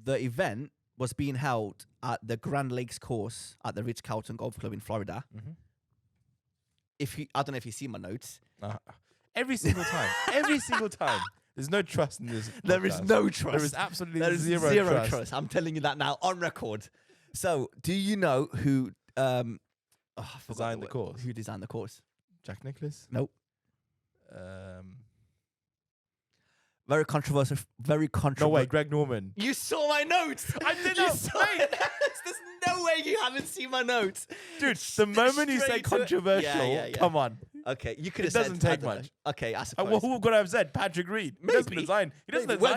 the event was being held at the Grand Lakes course at the Ritz-Carlton Golf Club in Florida. Mm-hmm. I don't know if you see my notes. Every single time. There's no trust in this. There is no trust. There is absolutely zero trust. I'm telling you that now on record. So, do you know who designed the course? Who designed the course? Jack Nicklaus? Nope. Very controversial. No way, Greg Norman. You saw my notes. I did not. There's no way you haven't seen my notes, dude. The moment you say controversial, come on. Okay, you could have said. It doesn't take much. Okay, I suppose. Who could I have said? Patrick Reed. He doesn't design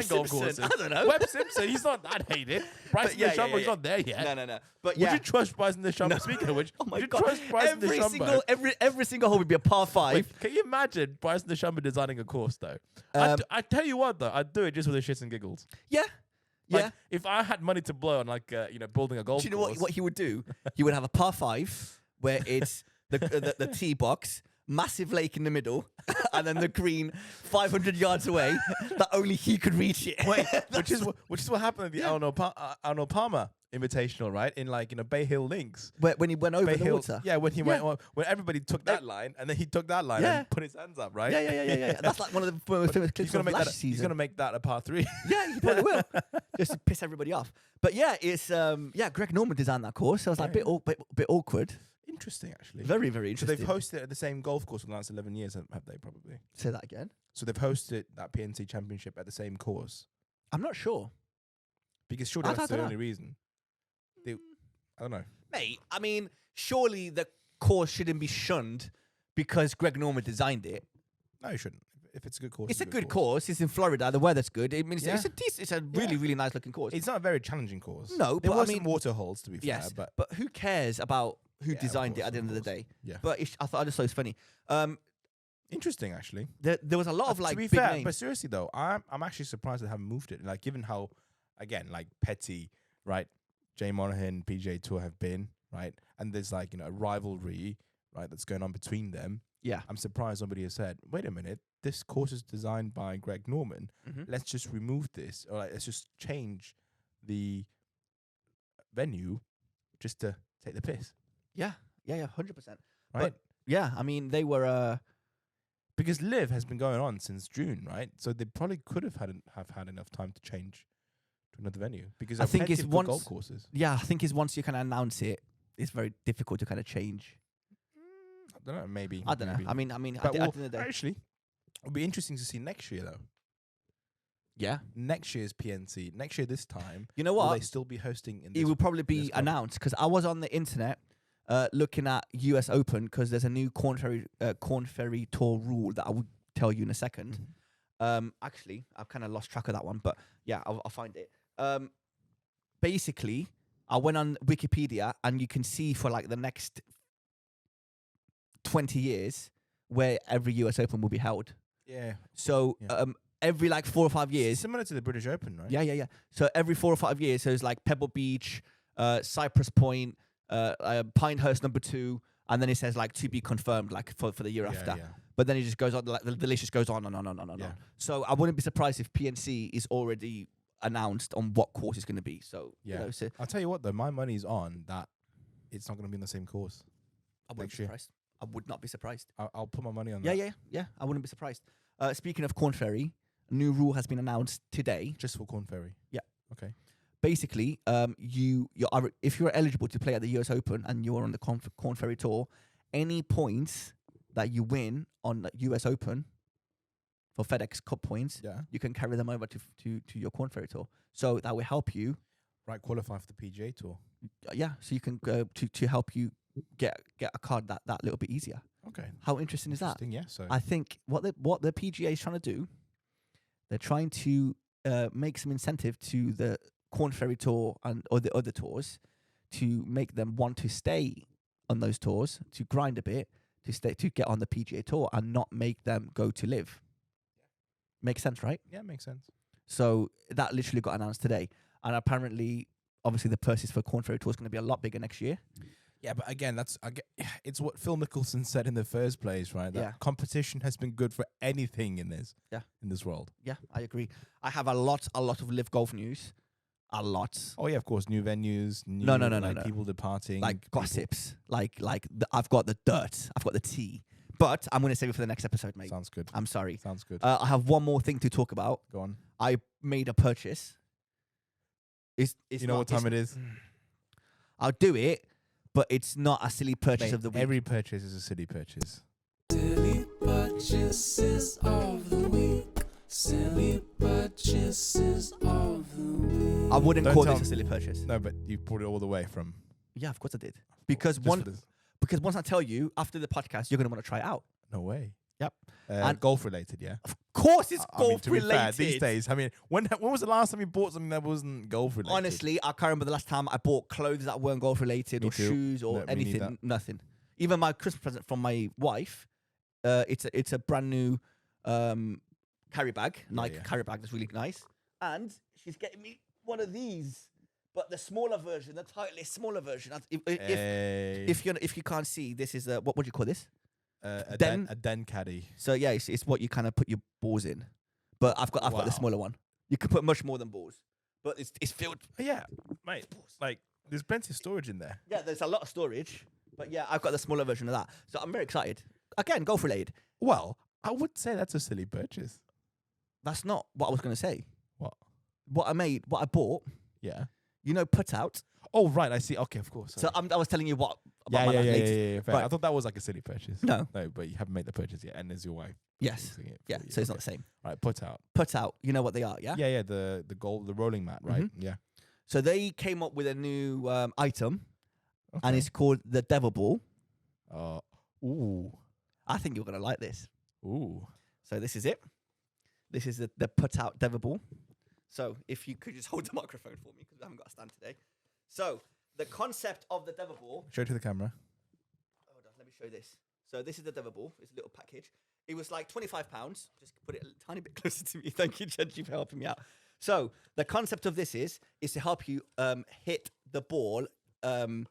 golf courses. I don't know. Webb Simpson. He's not that hated. Bryson DeChambeau. He's not there yet. No. But would you trust Bryson DeChambeau? Speaking of which, would you trust Bryson DeChambeau? Every single hole would be a par 5. Wait, can you imagine Bryson DeChambeau designing a course though? I tell you what though, I'd do it just for the shits and giggles. Yeah. Like, if I had money to blow on building a golf course. Do you know what he would do? He would have a par 5 where it's the tee box, massive lake in the middle, and then the green 500 yards away that only he could reach it. Wait, which is what happened at the Arnold Palmer Invitational, right? In Bay Hill Links. When he went over the water. Yeah, when he went, when everybody took that line, and then he took that line and put his hands up, right? Yeah. That's like one of the most famous clips of last season. He's going to make that a par 3. Yeah, he probably will. Just to piss everybody off. But yeah, it's Greg Norman designed that course, so I was like a bit awkward. Interesting, actually. Very, very interesting. So they've hosted it at the same golf course for the last 11 years, have they, probably? Say that again? So they've hosted that PNC Championship at the same course? I'm not sure. Because surely that's the only reason. I don't know. Mate, I mean, surely the course shouldn't be shunned because Greg Norman designed it. No, you shouldn't. If it's a good course, it's a good course. It's in Florida. The weather's good. I mean, it's a really, really nice looking course. It's not a very challenging course. No, there were some water holes, to be fair. Yes, but who cares about who designed it at the end of the day? Yeah. But I just thought it was funny. Interesting, actually. There was a lot of to be big fair, names. But seriously though, I'm actually surprised they haven't moved it. Like, given how, again, like petty, right? Jay Monahan, PGA Tour have been, right? And there's a rivalry, right, that's going on between them. Yeah. I'm surprised somebody has said, wait a minute, this course is designed by Greg Norman. Mm-hmm. Let's just remove this, or let's just change the venue just to take the piss. Yeah, 100%. Right? But yeah, I mean, they were because Live has been going on since June, right? So they probably could have had enough time to change to another venue, because I think it's golf courses. Yeah, I think once you kind of announce it, it's very difficult to kind of change. I don't know. Maybe I don't know. I mean, at the end of the day, actually, it'll be interesting to see next year though. Yeah, next year's PNC. Next year, this time, you know what? Will they still be hosting? It will probably be announced, because I was on the internet looking at US Open, because there's a new Korn Ferry Tour rule that I will tell you in a second. Mm-hmm. Actually, I've kind of lost track of that one, but yeah, I'll find it. Basically, I went on Wikipedia, and you can see for the next 20 years where every US Open will be held. Yeah. So every 4 or 5 years, similar to the British Open, right? Yeah. So every 4 or 5 years, so it's Pebble Beach, Cypress Point, Pinehurst #2, and then it says to be confirmed for the year after. Yeah. But then it just goes on, the list just goes on and on. Yeah. So I wouldn't be surprised if PNC is already announced on what course it's going to be. So yeah, I'll tell you what though, my money's on that it's not going to be in the same course. I wouldn't be surprised. I would not be surprised. I'll put my money on that. Yeah. I wouldn't be surprised. Speaking of Korn Ferry, a new rule has been announced today. Just for Korn Ferry? Yeah. Okay. Basically, if you're eligible to play at the US Open and you're on the Korn Ferry Tour, any points that you win on the US Open for FedEx Cup points, you can carry them over to your Korn Ferry Tour. So that will help you. Right, qualify for the PGA Tour. Yeah, so you can go to help you get a card that little bit easier. Okay. How interesting is that? Yeah. So I think what the PGA is trying to do, they're trying to make some incentive to the Korn Ferry Tour or the other tours to make them want to stay on those tours, to grind a bit, to get on the PGA Tour and not make them go to live. Makes sense, right? Yeah, makes sense. So that literally got announced today. And apparently, obviously, the purses for Korn Ferry Tour is going to be a lot bigger next year. Yeah, but again, it's what Phil Mickelson said in the first place, right? That competition has been good for anything in this world. Yeah, I agree. I have a lot of live golf news. A lot. Oh yeah, of course. New venues. No. People departing. Like gossips. I've got the dirt. I've got the tea. But I'm going to save it for the next episode, mate. Sounds good. I'm sorry. Sounds good. I have one more thing to talk about. Go on. I made a purchase. You know what time it is? I'll do it, but it's not a silly purchase of the week. Every purchase is a silly purchase. Silly purchases of the week. Silly purchases of the week. I wouldn't call this a silly purchase. No, but you brought it all the way from. Yeah, of course I did. Because once I tell you after the podcast, you're going to want to try it out. No way. Yep. And golf related, yeah. Of course, it's golf to be related. fair, these days, I mean, when was the last time you bought something that wasn't golf related? Honestly, I can't remember the last time I bought clothes that weren't golf related or shoes or anything. Nothing. Even my Christmas present from my wife, it's a brand new carry bag, Nike carry bag that's really nice, and she's getting me one of these, but the smaller version, the slightly smaller version. If you can't see, this is what would you call this? A den caddy. So yeah, it's what you kind of put your balls in. But I've got the smaller one. You can put much more than balls, but it's filled. Yeah, mate. Like there's plenty of storage in there. Yeah, there's a lot of storage. But yeah, I've got the smaller version of that. So I'm very excited. Again, golf related. Well, I would say that's a silly purchase. That's not what I was going to say. What? What I bought. Yeah. You know, put out. Oh, right. I see. Okay, of course. So I was telling you what. Yeah. Fair. Right. I thought that was like a silly purchase. No, but you haven't made the purchase yet, and there's your wife. Yes. Yeah. So it's not the same. Right. Put out. Put out. You know what they are, yeah? Yeah. The rolling mat, right? Mm-hmm. Yeah. So they came up with a new item, and it's called the Devil Ball. Ooh. I think you're gonna like this. Ooh. So this is it. This is the put out Devil Ball. So if you could just hold the microphone for me because I haven't got a stand today. So the concept of the Devil Ball. Show it to the camera. Hold on, let me show you this. So this is the Devil Ball. It's a little package. It was like £25. Just put it a tiny bit closer to me. Thank you, Chenji, for helping me out. So the concept of this is to help you hit the ball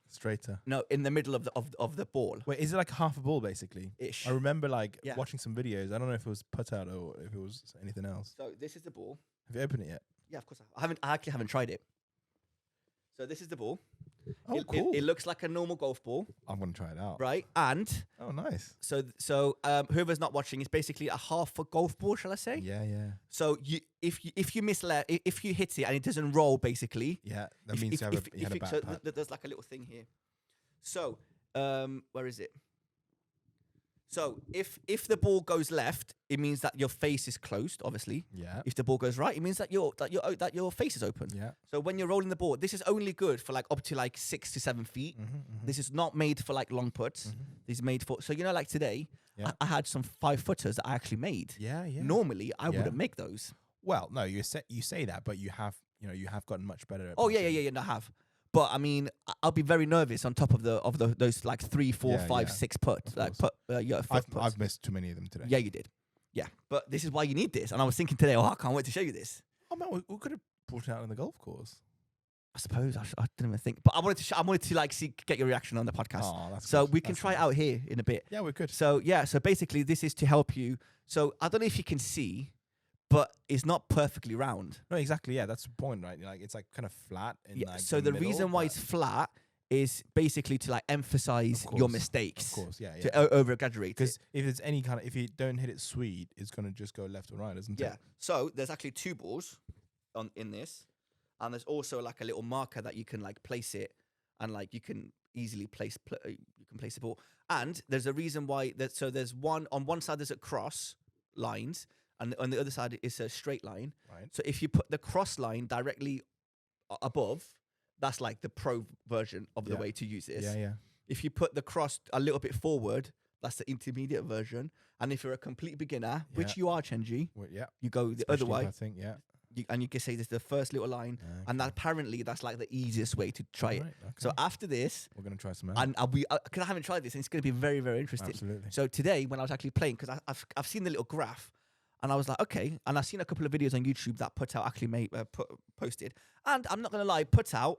straighter. No, in the middle of the ball. Wait, is it like half a ball basically? Ish. I remember watching some videos. I don't know if it was put out or if it was anything else. So this is the ball. Have you opened it yet? Yeah, of course I haven't. I actually haven't tried it. So this is the ball. Oh, cool. It looks like a normal golf ball. I'm gonna try it out. Right, and oh, nice. So whoever's not watching, it's basically a half a golf ball, shall I say? Yeah. So if you hit it and it doesn't roll, basically. Yeah, that means you had a bad so putt. there's like a little thing here. So where is it? So if the ball goes left, it means that your face is closed, obviously. Yeah. If the ball goes right, it means that your face is open. Yeah. So when you're rolling the ball, this is only good for like up to like 6 to 7 feet. Mm-hmm. This is not made for like long putts. Mm-hmm. This is made for like today. Yeah. I had some 5-footers that I actually made. Yeah. Normally I wouldn't make those. Well, no, you say that, but you have gotten much better. Oh yeah. No, I have. But I mean, I'll be very nervous on top of those like 3, 4, 5, 6 putts. I've missed too many of them today. Yeah, you did. Yeah, but this is why you need this. And I was thinking today, I can't wait to show you this. Oh man, we could have brought it out on the golf course. I suppose I didn't even think, but I wanted to get your reaction on the podcast. Oh, that's so good. we can try it out here in a bit. Yeah, we could. So so basically, this is to help you. So I don't know if you can see, but it's not perfectly round. No, exactly. Yeah, that's the point, right? Like it's like kind of flat. So the reason why it's flat is basically to like emphasize your mistakes. Of course, yeah. To over exaggerate it. Because if there's any kind of, if you don't hit it sweet, it's gonna just go left or right, isn't it? Yeah. So there's actually 2 balls in this, and there's also like a little marker that you can like place it, and like you can easily place the ball. And there's a reason why that. So there's one on one side there's a cross lines, and on the other side is a straight line. Right. So if you put the cross line directly above, that's like the pro version of the way to use this. Yeah. If you put the cross a little bit forward, that's the intermediate version. And if you're a complete beginner, which you are, Chenji, Well, yeah. you go the other way. I think, yeah. And you can say this is the first little line, and that apparently that's like the easiest way to try it. Okay. So after this, we're gonna try some out. and because I haven't tried this, and it's going to be very, very interesting. Absolutely. So today, when I was actually playing, because I've seen the little graph, and I was like, okay, and I've seen a couple of videos on YouTube that Put Out actually posted, and I'm not going to lie, Put Out,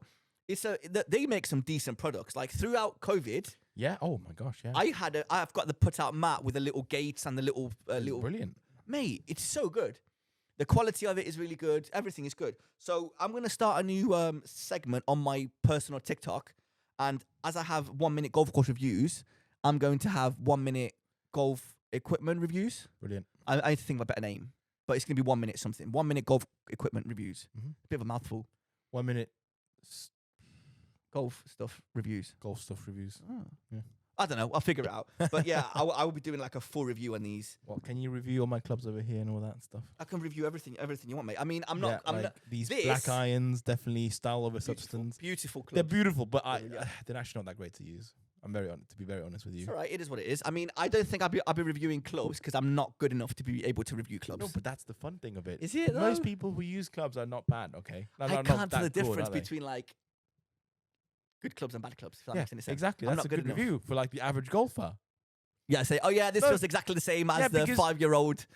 they make some decent products. Like throughout COVID, Yeah. Oh my gosh. Yeah. I've got the Put Out mat with the little gates and the little Brilliant. Mate, it's so good. The quality of it is really good. Everything is good. So I'm going to start a new segment on my personal TikTok. And as I have 1 minute golf course reviews, I'm going to have 1 minute golf equipment reviews. Brilliant. I need to think of a better name. But it's going to be 1 minute something. 1 minute golf equipment reviews. Mm-hmm. A bit of a mouthful. 1 minute Golf stuff reviews. golf stuff reviews. Oh. Yeah. I don't know. I'll figure it out. But yeah, I will be doing like a full review on these. Well, can you review all my clubs over here and all that stuff? I can review everything you want, mate. I mean, I'm not. These this- black irons, definitely style over substance. Beautiful club. They're beautiful, but they're actually not that great to use. I'm to be very honest with you. It's all right. It is what it is. I mean, I don't think I'll be reviewing clubs because I'm not good enough to be able to review clubs. No, but that's the fun thing of it. Is it, though? Most people who use clubs are not bad. Okay, I can't tell the difference between like good clubs and bad clubs. If that makes any sense. Exactly. I'm That's not a good enough. review for like the average golfer. Yeah, I say, oh yeah, this feels exactly the same as the because- 5-year-old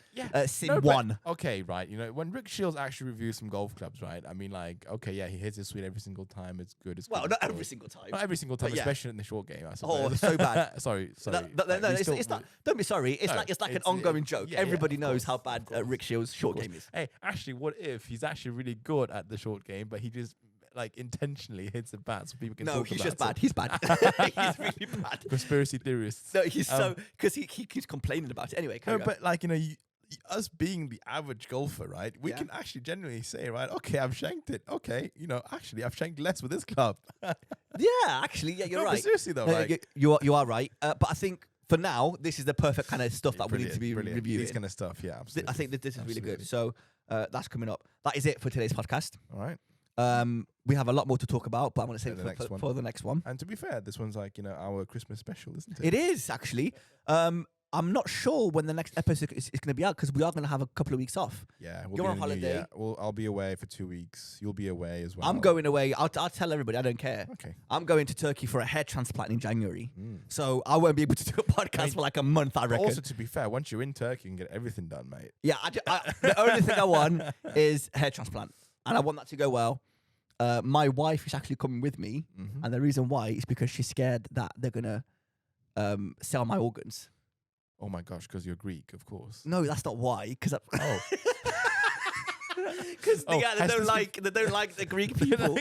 Sim No, but- 1. Okay, right. You know, when Rick Shields actually reviews some golf clubs, right? I mean, like, okay, yeah, he hits it sweet every single time. It's good. It's Well, good, not it's every good. single time. Not every single time, But yeah. especially in the short game. I Oh, suppose. so bad. sorry. No, it's not. Don't be sorry. It's like an ongoing joke. Everybody knows how bad Rick Shields' short game is. Hey, actually, what if he's actually really good at the short game, but he just like intentionally hits the bat so people can talk he's about just it? bad. He's bad. He's really bad. Conspiracy theorists. No, he's because he keeps complaining about it. Anyway, carry on. But like, you know, us being the average golfer, right? We can actually genuinely say, right, okay, I've shanked it. Okay, you know, actually, I've shanked less with this club. Yeah, actually, yeah, you're No, but right. seriously though, No, like, you are right. But I think for now, this is the perfect kind of stuff that we need to be brilliant. reviewing. This kind of stuff, yeah, absolutely. I think that this is really good. Absolutely. So that's coming up. That is it for today's podcast. All right. We have a lot more to talk about, but I'm going to save the it next one. for the next one. And to be fair, this one's like, you know, our Christmas special, isn't it? It is, actually. I'm not sure when the next episode is going to be out because we are going to have a couple of weeks off. Yeah, You're on be in the new holiday. year. Well, I'll be away for 2 weeks. You'll be away as well. I'm going away. I'll tell everybody. I don't care. Okay. I'm going to Turkey for a hair transplant in January. So I won't be able to do a podcast for like a month, I But reckon. also, to be fair, once you're in Turkey, you can get everything done, mate. Yeah, the only thing I want is hair transplant. And I want that to go well. My wife is actually coming with me. And the reason why is because she's scared that they're going to sell my organs. Oh my gosh, because you're Greek, of course. No, that's not why. Because Oh. Because they don't like the Greek people.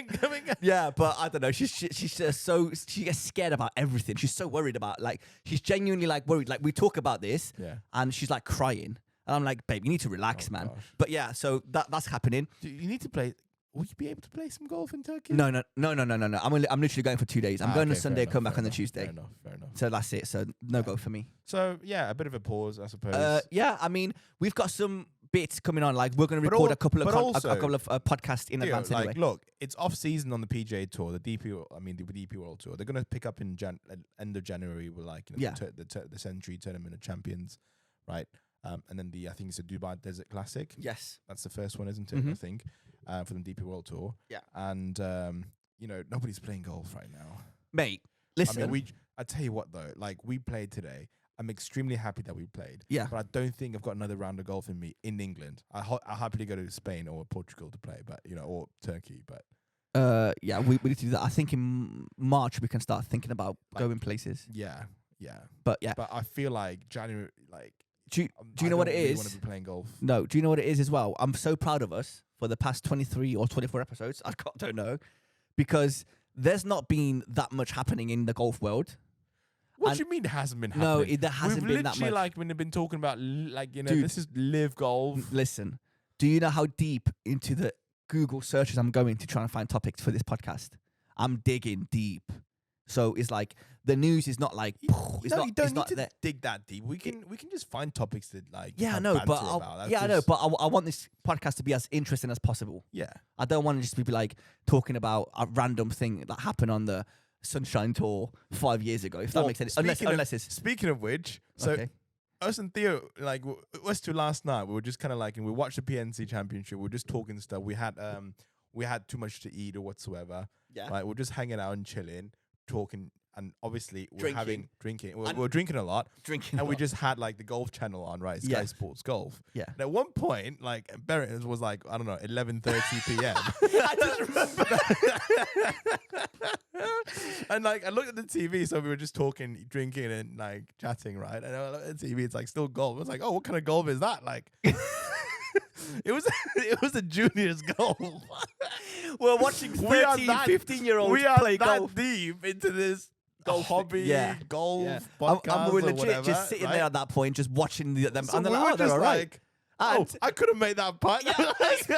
Yeah, but I don't know. She's just she gets scared about everything. She's so worried about she's genuinely worried. Like we talk about this, and she's like crying, and I'm like, babe, you need to relax, man. Gosh. But yeah, so that's happening. Do you need to play? Will you be able to play some golf in Turkey? No. I'm literally going for 2 days. I'm going on okay, Sunday, fair come enough, back on the fair Tuesday. Fair enough. So that's it. So no go for me. So yeah, a bit of a pause, I suppose. Yeah, I mean, we've got some bits coming on. Like we're going to record a couple of podcasts in advance anyway. Look, it's off season on the PGA Tour, the DP World Tour. They're going to pick up in end of January with the Century Tournament of Champions, right? And then I think it's a Dubai Desert Classic. Yes, that's the first one, isn't it? I think for the DP World Tour. Yeah, and you know, nobody's playing golf right now, mate. Listen, I mean, I tell you what though, like we played today. I'm extremely happy that we played. Yeah. But I don't think I've got another round of golf in me in England. I'll happily go to Spain or Portugal to play, but you know, or Turkey. But yeah, we need to do that. I think in March we can start thinking about going places. Yeah. But I feel like January, like. Do you know what it is? I want to be playing golf. No. Do you know what it is as well? I'm so proud of us for the past 23 or 24 episodes. I don't know, because there's not been that much happening in the golf world. What do you mean it hasn't been happening? No, there hasn't been that much. We've literally, like, when they've been talking about, like, you know, Dude, this is live golf. Listen, do you know how deep into the Google searches I'm going to try and find topics for this podcast? I'm digging deep. So it's like the news is not like You don't need to dig that deep. We can just find topics that, like, I know, but I want this podcast to be as interesting as possible. Yeah, I don't want to just be like talking about a random thing that happened on the Sunshine Tour 5 years ago. If that makes sense, unless it's speaking of which, so. Okay. Us and Theo, like, us two last night, we were just kind of like, and we watched the PNC Championship. We were just talking stuff. We had too much to eat or whatsoever. Yeah, like, we're just hanging out and chilling, talking, and obviously we're drinking. We're drinking a lot. We just had, like, the golf channel on, right? Sky Sports Golf. Yeah. And at one point, like, Barrett was like, I don't know, 11:30 p.m. I just remember. And, like, I looked at the TV, so we were just talking, drinking, and, like, chatting, right? And I looked at the TV, it's like still golf. I was like, oh, what kind of golf is that? Like, it was a juniors golf. We're watching 13, 15-year-olds play golf. Deep into this hobby, golf, podcast, and we're legit whatever, just sitting there at that point, just watching them. So and they're we like, were just like, I could have made that putt.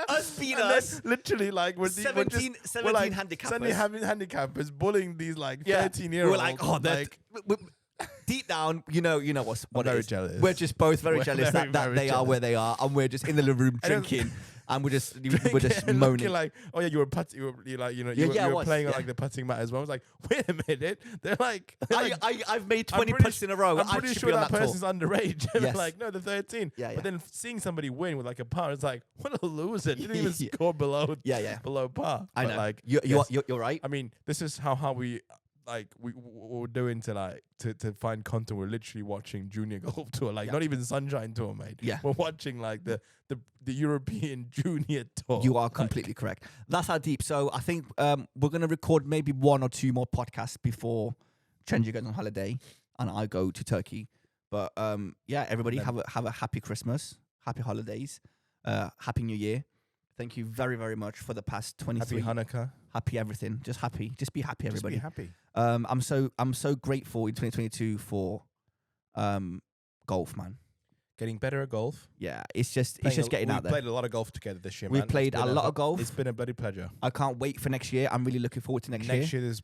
us being us. Literally, like, we're 17 like, handicappers. Handicappers bullying these, like, 13-year-olds. We're like, oh, like, deep down, you know what very jealous. We're just both very jealous that they jealous. are where they are, and we're just in the living room drinking. And we're just moaning. Like, oh yeah, you were putting. You were playing on, like, the putting mat as well. I was like, wait a minute. They're like, I've made 20 putts in a row. I'm pretty sure that person's underage. Yes. Like, no, they're 13. Yeah. But then seeing somebody win with, like, a par, it's like, what a loser. Didn't even score below par. I know. But, like, you're right. I mean, this is how we. Like, we're doing to find content. We're literally watching Junior Golf Tour, like, not even Sunshine Tour, mate. Yeah, we're watching, like, the European Junior Tour. You are completely correct. That's how deep. So I think we're gonna record maybe 1 or 2 more podcasts before Chenji goes on holiday and I go to Turkey. But everybody have a happy Christmas, happy holidays, happy New Year. Thank you very, very much for the past 23. Happy Hanukkah. Happy everything. Just happy. Just be happy, everybody. Just be happy. I'm so grateful in 2022 for golf, man. Getting better at golf. Yeah, it's just getting out there. We played a lot of golf together this year, man. We played a lot of golf. It's been a bloody pleasure. I can't wait for next year. I'm really looking forward to next year. Next year there's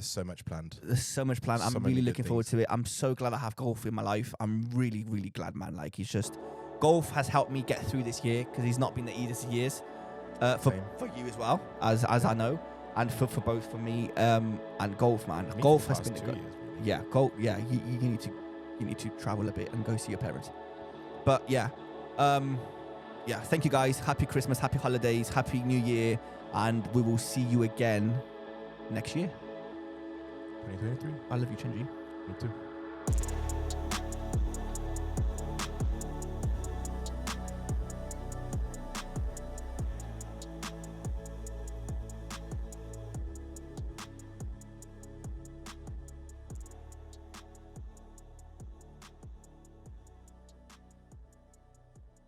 so much planned. There's so much planned. I'm really looking forward to it. I'm so glad I have golf in my life. I'm really, really glad, man. Like, it's just golf has helped me get through this year because it's not been the easiest of years. For you as well, as I know, and for both for me and golf, man. Golf has been good. Yeah, golf. Yeah, you need to travel a bit and go see your parents. But thank you guys. Happy Christmas, happy holidays, happy New Year, and we will see you again next year. 2023. I love you, Chenji. Me too.